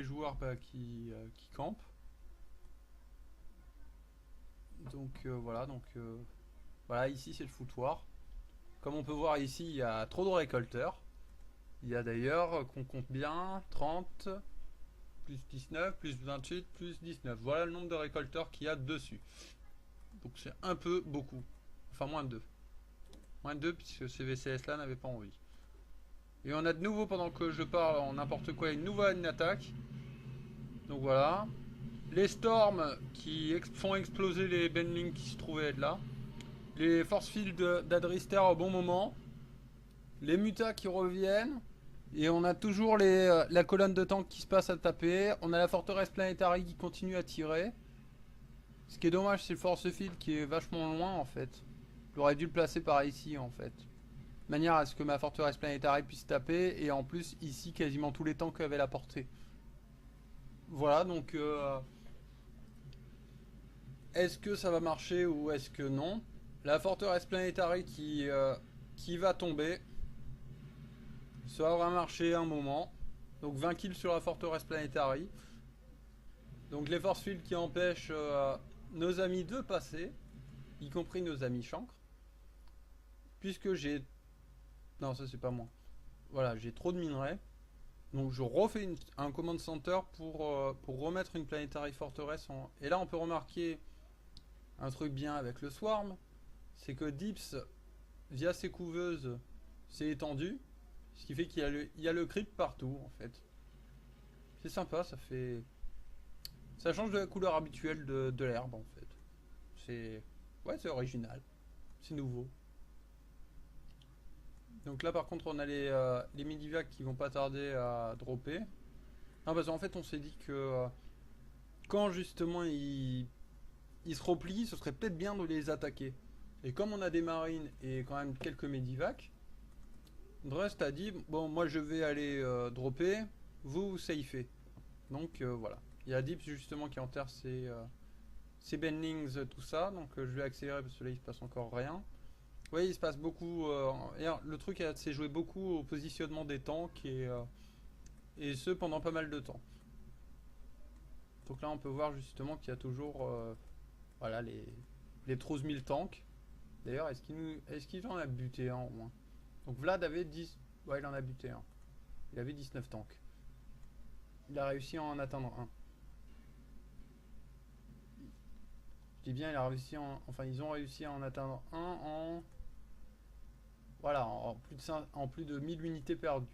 joueurs qui campent. Donc voilà, ici c'est le foutoir. Comme on peut voir ici, il y a trop de récolteurs. Il y a d'ailleurs, qu'on compte bien, 30, plus 19, plus 28, plus 19. Voilà le nombre de récolteurs qu'il y a dessus. Donc c'est un peu beaucoup. Enfin moins de 2. Moins de 2 puisque ces VCS là n'avaient pas envie. Et on a de nouveau, pendant que je parle en n'importe quoi, une nouvelle attaque. Donc voilà. Les storms qui font exploser les Benlings qui se trouvaient être là. Les force field d'Adrister au bon moment. Les mutas qui reviennent. Et on a toujours la colonne de tanks qui se passe à taper. On a la forteresse planétaire qui continue à tirer. Ce qui est dommage, c'est le force field qui est vachement loin en fait. J'aurais dû le placer par ici en fait. De manière à ce que ma forteresse planétaire puisse taper. Et en plus, ici, quasiment tous les tanks avaient la portée. Voilà, donc... est-ce que ça va marcher ou est-ce que non? La forteresse planétaire qui va tomber. Ça aura marché un moment. Donc 20 kills sur la forteresse planétaire. Donc les force fields qui empêchent nos amis de passer. Y compris nos amis chancres. Puisque j'ai... Non, ça c'est pas moi. Voilà, j'ai trop de minerais. Donc je refais un command center pour remettre une planetary forteresse en... Et là on peut remarquer un truc bien avec le swarm. C'est que Dips, via ses couveuses, s'est étendu. Ce qui fait qu'il y a le creep partout en fait. C'est sympa, ça fait... Ça change de la couleur habituelle de l'herbe en fait. C'est... Ouais, c'est original. C'est nouveau. Donc là par contre on a les Medivacs qui vont pas tarder à dropper. Non, parce qu'en fait on s'est dit que quand justement ils se replient, ce serait peut-être bien de les attaquer. Et comme on a des marines et quand même quelques Medivacs, Drust a dit bon moi je vais aller dropper, vous safez. Donc voilà. Il y a Dips justement qui enterre ses Benlings, tout ça. Donc je vais accélérer parce que là il se passe encore rien. Oui, il se passe beaucoup. Le truc c'est joué beaucoup au positionnement des tanks et ce pendant pas mal de temps. Donc là on peut voir justement qu'il y a toujours voilà les 12 000 tanks. D'ailleurs est-ce qu'il en a buté un au moins? Donc Vlad avait 10. Ouais, il en a buté un. Il avait 19 tanks. Il a réussi à en atteindre un. Je dis bien il a réussi enfin ils ont réussi à en atteindre un en... Voilà, en plus de 1000 unités perdues.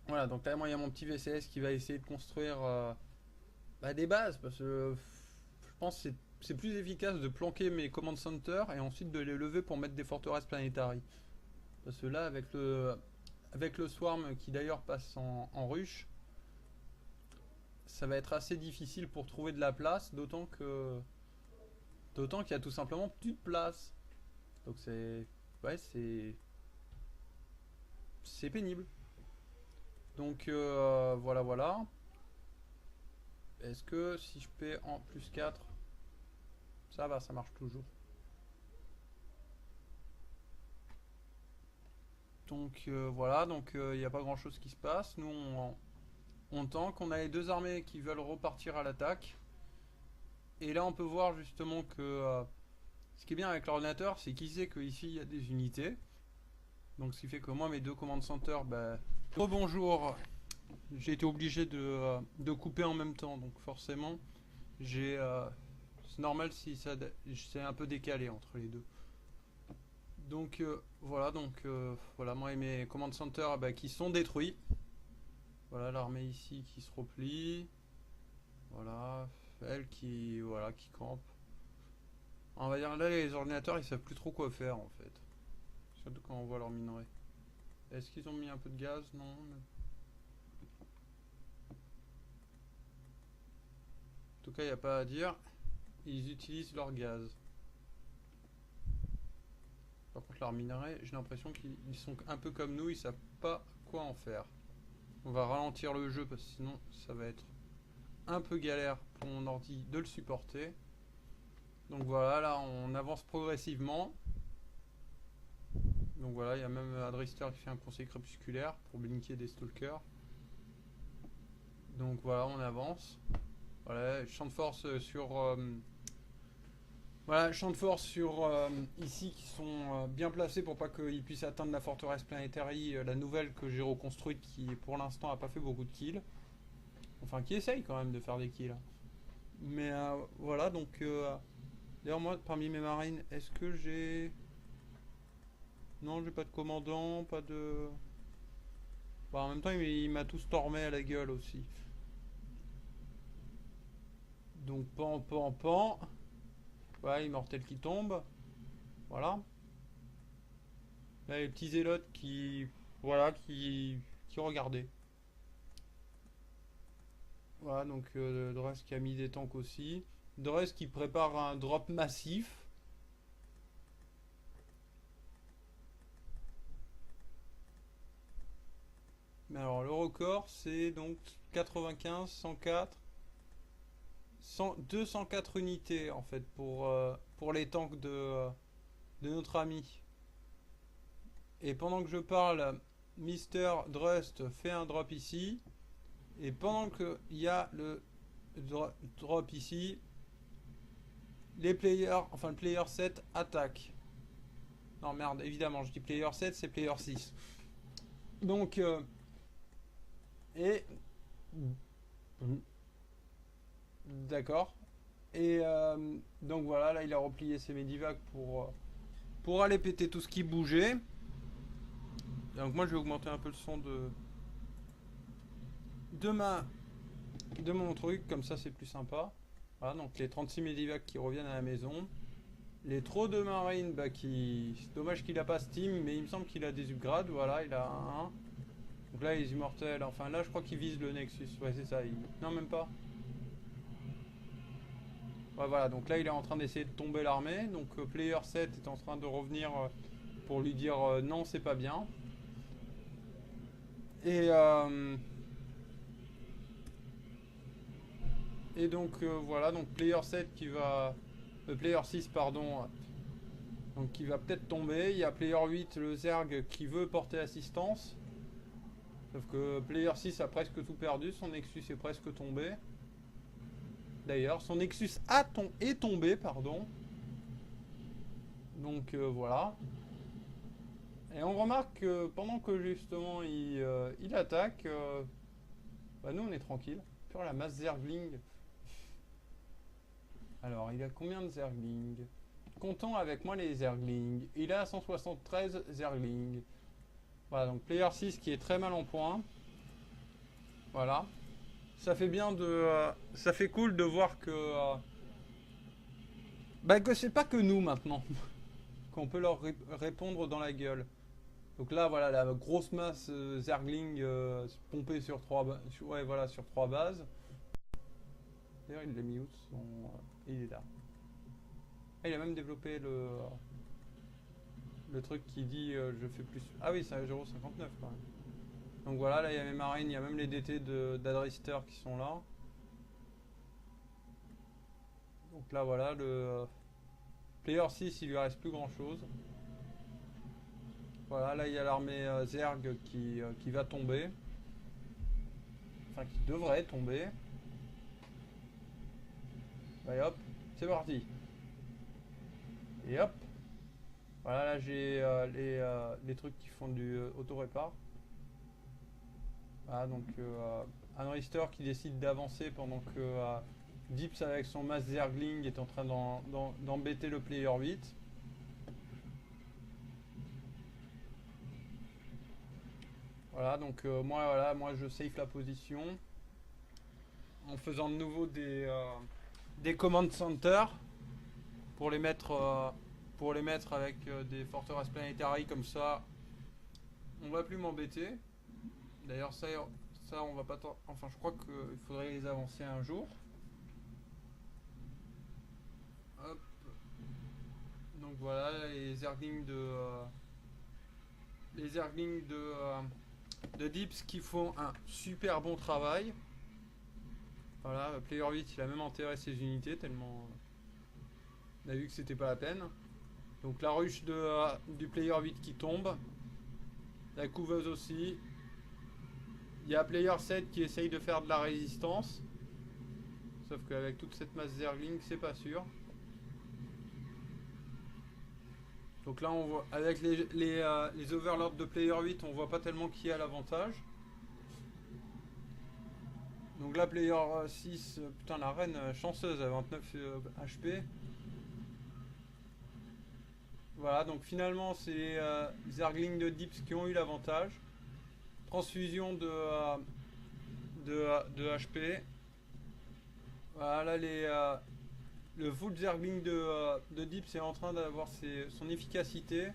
Voilà, donc là moi il y a mon petit VCS qui va essayer de construire des bases, parce que je pense que c'est plus efficace de planquer mes command centers et ensuite de les lever pour mettre des forteresses planétaires. Parce que là avec le swarm qui d'ailleurs passe en ruche, ça va être assez difficile pour trouver de la place, d'autant qu'il y a tout simplement plus de place. Donc c'est... Ouais, c'est pénible. Donc voilà. Est-ce que si je paie en plus 4, ça va, ça marche toujours. Donc voilà, donc il n'y a pas grand chose qui se passe. Nous on tank, on a les deux armées qui veulent repartir à l'attaque. Et là on peut voir justement que ce qui est bien avec l'ordinateur, c'est qu'il sait qu'ici il y a des unités. Donc ce qui fait que moi mes deux command center, bah, rebonjour, j'ai été obligé de couper en même temps, donc forcément j'ai c'est normal si ça c'est un peu décalé entre les deux. Donc voilà, moi et mes command center bah, qui sont détruits. Voilà l'armée ici qui se replie. Voilà, elle qui voilà qui campe. On va dire là les ordinateurs ils savent plus trop quoi faire en fait. Surtout quand on voit leur minerai. Est-ce qu'ils ont mis un peu de gaz? Non. En tout cas, il n'y a pas à dire. Ils utilisent leur gaz. Par contre, leur minerai, j'ai l'impression qu'ils sont un peu comme nous, ils savent pas quoi en faire. On va ralentir le jeu parce que sinon, ça va être un peu galère pour mon ordi de le supporter. Donc voilà, là, on avance progressivement. Donc voilà, il y a même Adrister qui fait un conseil crépusculaire pour blinker des stalkers. Donc voilà, on avance. Voilà, champ de force sur voilà, champ de force sur ici qui sont bien placés pour pas qu'ils puissent atteindre la forteresse Planetary, la nouvelle que j'ai reconstruite qui pour l'instant a pas fait beaucoup de kills. Enfin qui essaye quand même de faire des kills. Mais voilà donc d'ailleurs moi parmi mes marines est-ce que j'ai... Non j'ai pas de commandant, pas de... Bah, en même temps il m'a tout stormé à la gueule aussi. Donc pan. Voilà, immortel qui tombe. Voilà. Là, les petits zélotes qui. Voilà, qui regardaient. Voilà, donc Dress qui a mis des tanks aussi. Dress qui prépare un drop massif. Mais alors, le record, c'est donc 95, 104, 204 unités en fait pour les tanks de notre ami. Et pendant que je parle, Mister Drust fait un drop ici. Et pendant qu'il y a le drop ici, les players, enfin le player 7 attaque. Non merde, évidemment, je dis player 7, c'est player 6. Donc, et... D'accord. Et donc voilà, là il a replié ses medivacs pour aller péter tout ce qui bougeait. Donc moi je vais augmenter un peu le son de mon truc, comme ça c'est plus sympa. Voilà, donc les 36 medivacs qui reviennent à la maison. Les trop de marines, bah qui... C'est dommage qu'il a pas Steam, mais il me semble qu'il a des upgrades, voilà, il a un. Donc là les immortels, enfin là je crois qu'il vise le Nexus, ouais c'est ça, non même pas. Ouais voilà, donc là il est en train d'essayer de tomber l'armée, donc Player 7 est en train de revenir pour lui dire non c'est pas bien. Et donc voilà, donc Player 7 qui va... Player 6 pardon, donc qui va peut-être tomber. Il y a Player 8, le Zerg qui veut porter assistance. Sauf que Player 6 a presque tout perdu, son Nexus est presque tombé. D'ailleurs, son Nexus est tombé, pardon. Donc voilà. Et on remarque que pendant que justement il attaque, bah nous on est tranquille. Sur la masse Zergling. Alors, il a combien de Zergling? Comptons avec moi les Zergling. Il a 173 Zergling. Voilà, donc Player 6 qui est très mal en point. Voilà. Ça fait bien de... ça fait cool de voir que... bah que c'est pas que nous maintenant. Qu'on peut leur répondre dans la gueule. Donc là, voilà, la grosse masse Zergling pompée sur 3 ouais, voilà, sur 3 bases. D'ailleurs, il l'a mis où son... il est là. Ah, il a même développé le truc qui dit je fais plus... Ah oui, c'est 1,59€ quand même. Donc voilà, là il y a mes marines, il y a même les DT d'Adrister qui sont là. Donc là voilà, le Player 6 il lui reste plus grand chose. Voilà, là il y a l'armée Zerg qui va tomber. Enfin qui devrait tomber. Et hop, c'est parti. Et hop. Voilà, là j'ai les trucs qui font du auto-répar. Voilà, donc un Rister qui décide d'avancer pendant que Dips avec son Mass Zergling est en train d'embêter le player 8. Voilà, donc moi je safe la position en faisant de nouveau des command center pour les mettre avec des forteresses planétaires comme ça. On va plus m'embêter. D'ailleurs ça on va pas enfin je crois qu'il faudrait les avancer un jour. Hop. Donc voilà les Zerglings de Dips qui font un super bon travail. Voilà, Player 8 il a même enterré ses unités tellement on a vu que c'était pas la peine. Donc la ruche du Player 8 qui tombe. La couveuse aussi. Il y a Player 7 qui essaye de faire de la résistance. Sauf qu'avec toute cette masse Zergling, c'est pas sûr. Donc là, on voit avec les overlords de Player 8, on voit pas tellement qui a l'avantage. Donc là, Player 6, putain, la reine chanceuse à 29 HP. Voilà, donc finalement, c'est les Zerglings de Dips qui ont eu l'avantage. Transfusion de HP. Voilà, le full Zergling de Dips est en train d'avoir son efficacité.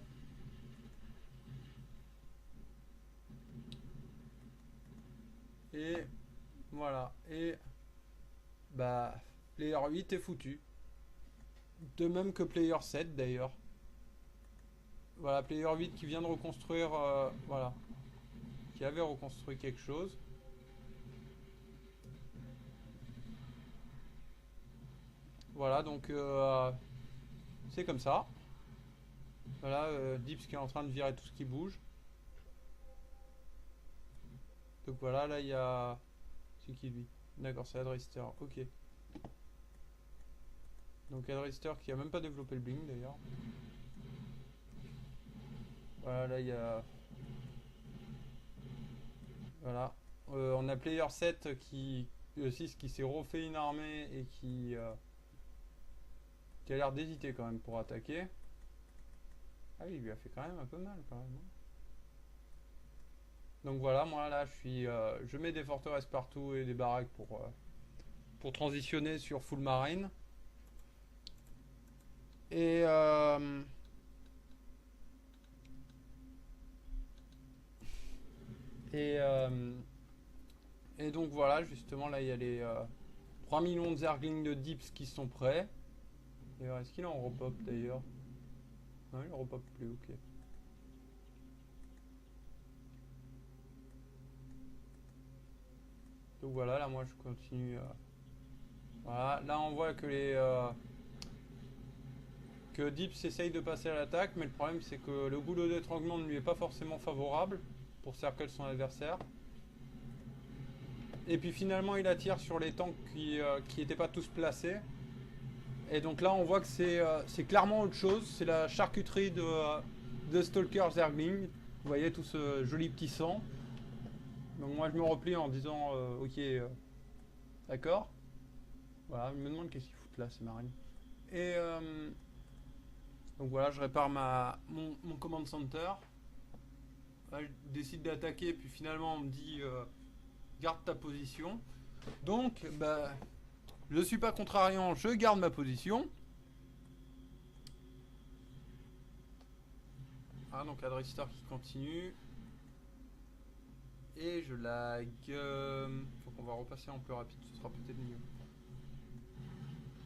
Et voilà. Et bah, Player 8 est foutu. De même que Player 7 d'ailleurs. Voilà, Player 8 qui vient de reconstruire. Voilà. Qui avait reconstruit quelque chose. Voilà, donc c'est comme ça. Voilà, Dips qui est en train de virer tout ce qui bouge. Donc voilà, là il y a... C'est qui lui? D'accord, c'est Adrister, ok. Donc Adrister qui a même pas développé le bling d'ailleurs. Voilà, là il y a... Voilà. On a Player 7 le 6 qui s'est refait une armée et qui a l'air d'hésiter quand même pour attaquer. Ah oui, il lui a fait quand même un peu mal quand même. Donc voilà, moi là je mets des forteresses partout et des baraques pour transitionner sur full marine. Et et donc voilà, justement là il y a les 3 millions de Zerglings de Dips qui sont prêts. D'ailleurs, est-ce qu'il en repop d'ailleurs? Non, il ne repop plus, ok. Donc voilà, là moi je continue. Voilà, là on voit que Dips essaye de passer à l'attaque, mais le problème c'est que le goulot d'étranglement ne lui est pas forcément favorable pour cercle son adversaire. Et puis finalement il attire sur les tanks qui n'étaient pas tous placés. Et donc là on voit que c'est clairement autre chose, c'est la charcuterie de Stalker Zergling. Vous voyez tout ce joli petit sang. Donc moi je me replie en disant ok, d'accord. Voilà, je me demande qu'est-ce qu'ils foutent là ces marines. Et donc voilà, je répare mon command center. Là, je décide d'attaquer, puis finalement on me dit garde ta position. Donc bah, je suis pas contrariant, je garde ma position. Ah, donc Adrister qui continue. Et je lag. Faut qu'on va repasser en plus rapide, ce sera peut-être mieux.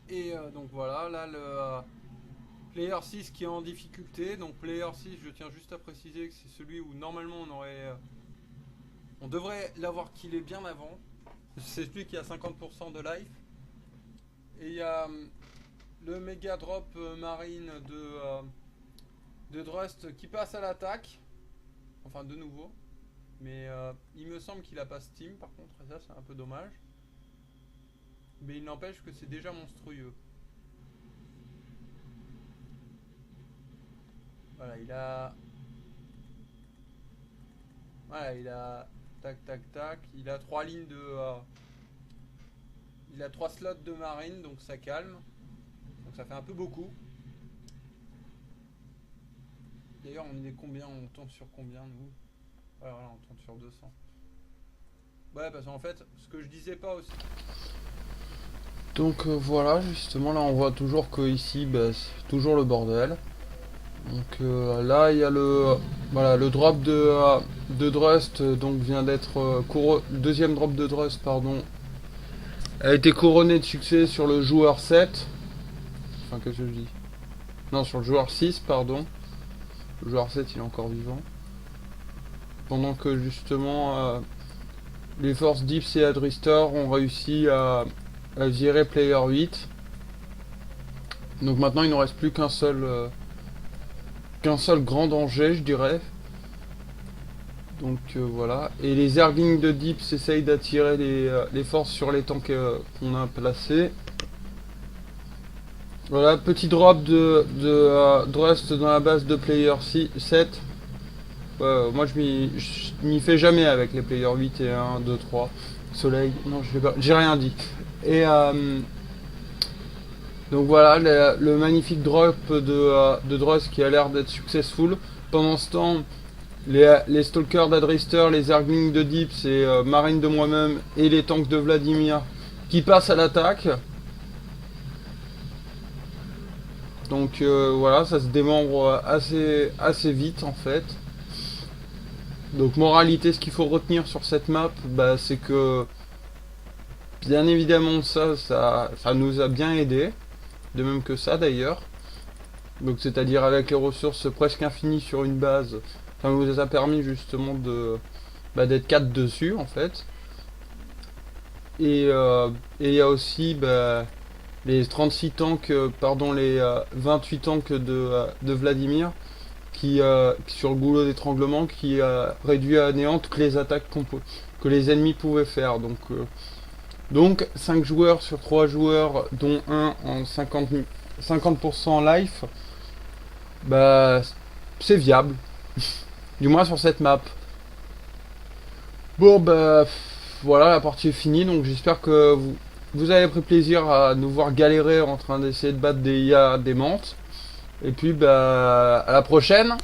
Et donc voilà, là le Player 6 qui est en difficulté. Donc Player 6, je tiens juste à préciser que c'est celui où normalement on devrait l'avoir killé bien avant. C'est celui qui a 50% de life. Et il y a le méga drop marine de Drust qui passe à l'attaque. Enfin de nouveau. Mais il me semble qu'il a pas Steam par contre, et ça c'est un peu dommage. Mais il n'empêche que c'est déjà monstrueux. Voilà, il a... Voilà, il a... Tac, tac, tac. Il a 3 lignes de... il a 3 slots de marine, donc ça calme. Donc ça fait un peu beaucoup. D'ailleurs, on est combien? On tourne sur combien, nous? Voilà, on tourne sur 200. Ouais, parce qu'en fait, ce que je disais pas aussi... Donc voilà, justement, là, on voit toujours que ici, bah, c'est toujours le bordel. Donc là, il y a le... Voilà, le drop de Drust, donc vient d'être... deuxième drop de Drust, pardon, a été couronné de succès sur le joueur 7. Enfin, qu'est-ce que je dis? Non, sur le joueur 6, pardon. Le joueur 7, il est encore vivant. Pendant que, justement, les forces Dips et Adristor ont réussi à virer Player 8. Donc maintenant, il ne reste plus qu'un seul grand danger, je dirais. Donc voilà. Et les Zerglings de Dips essayent d'attirer les forces sur les tanks qu'on a placés. Voilà, petit drop de Drust dans la base de Player 7. Moi je m'y fais jamais avec les Player 8 et 1, 2, 3. Soleil, non je vais pas, j'ai rien dit. Et donc voilà, le magnifique drop de Drust qui a l'air d'être successful. Pendant ce temps, les Stalkers d'Adrister, les Zerglings de Dips et Marine de moi-même et les tanks de Vladimir qui passent à l'attaque. Donc voilà, ça se démembre assez vite en fait. Donc moralité, ce qu'il faut retenir sur cette map, bah, c'est que bien évidemment ça nous a bien aidé. De même que ça d'ailleurs. Donc c'est-à-dire avec les ressources presque infinies sur une base, ça nous a permis justement d'être 4 dessus en fait. Et il y a aussi les 36 tanks, pardon, les 28 tanks de Vladimir qui sur le goulot d'étranglement qui a réduit à néant toutes les attaques que les ennemis pouvaient faire. Donc 5 joueurs sur 3 joueurs, dont un en 50% life, bah c'est viable. Du moins sur cette map. Bon bah voilà, la partie est finie, donc j'espère que vous avez pris plaisir à nous voir galérer en train d'essayer de battre des IA démentes. Et puis bah à la prochaine.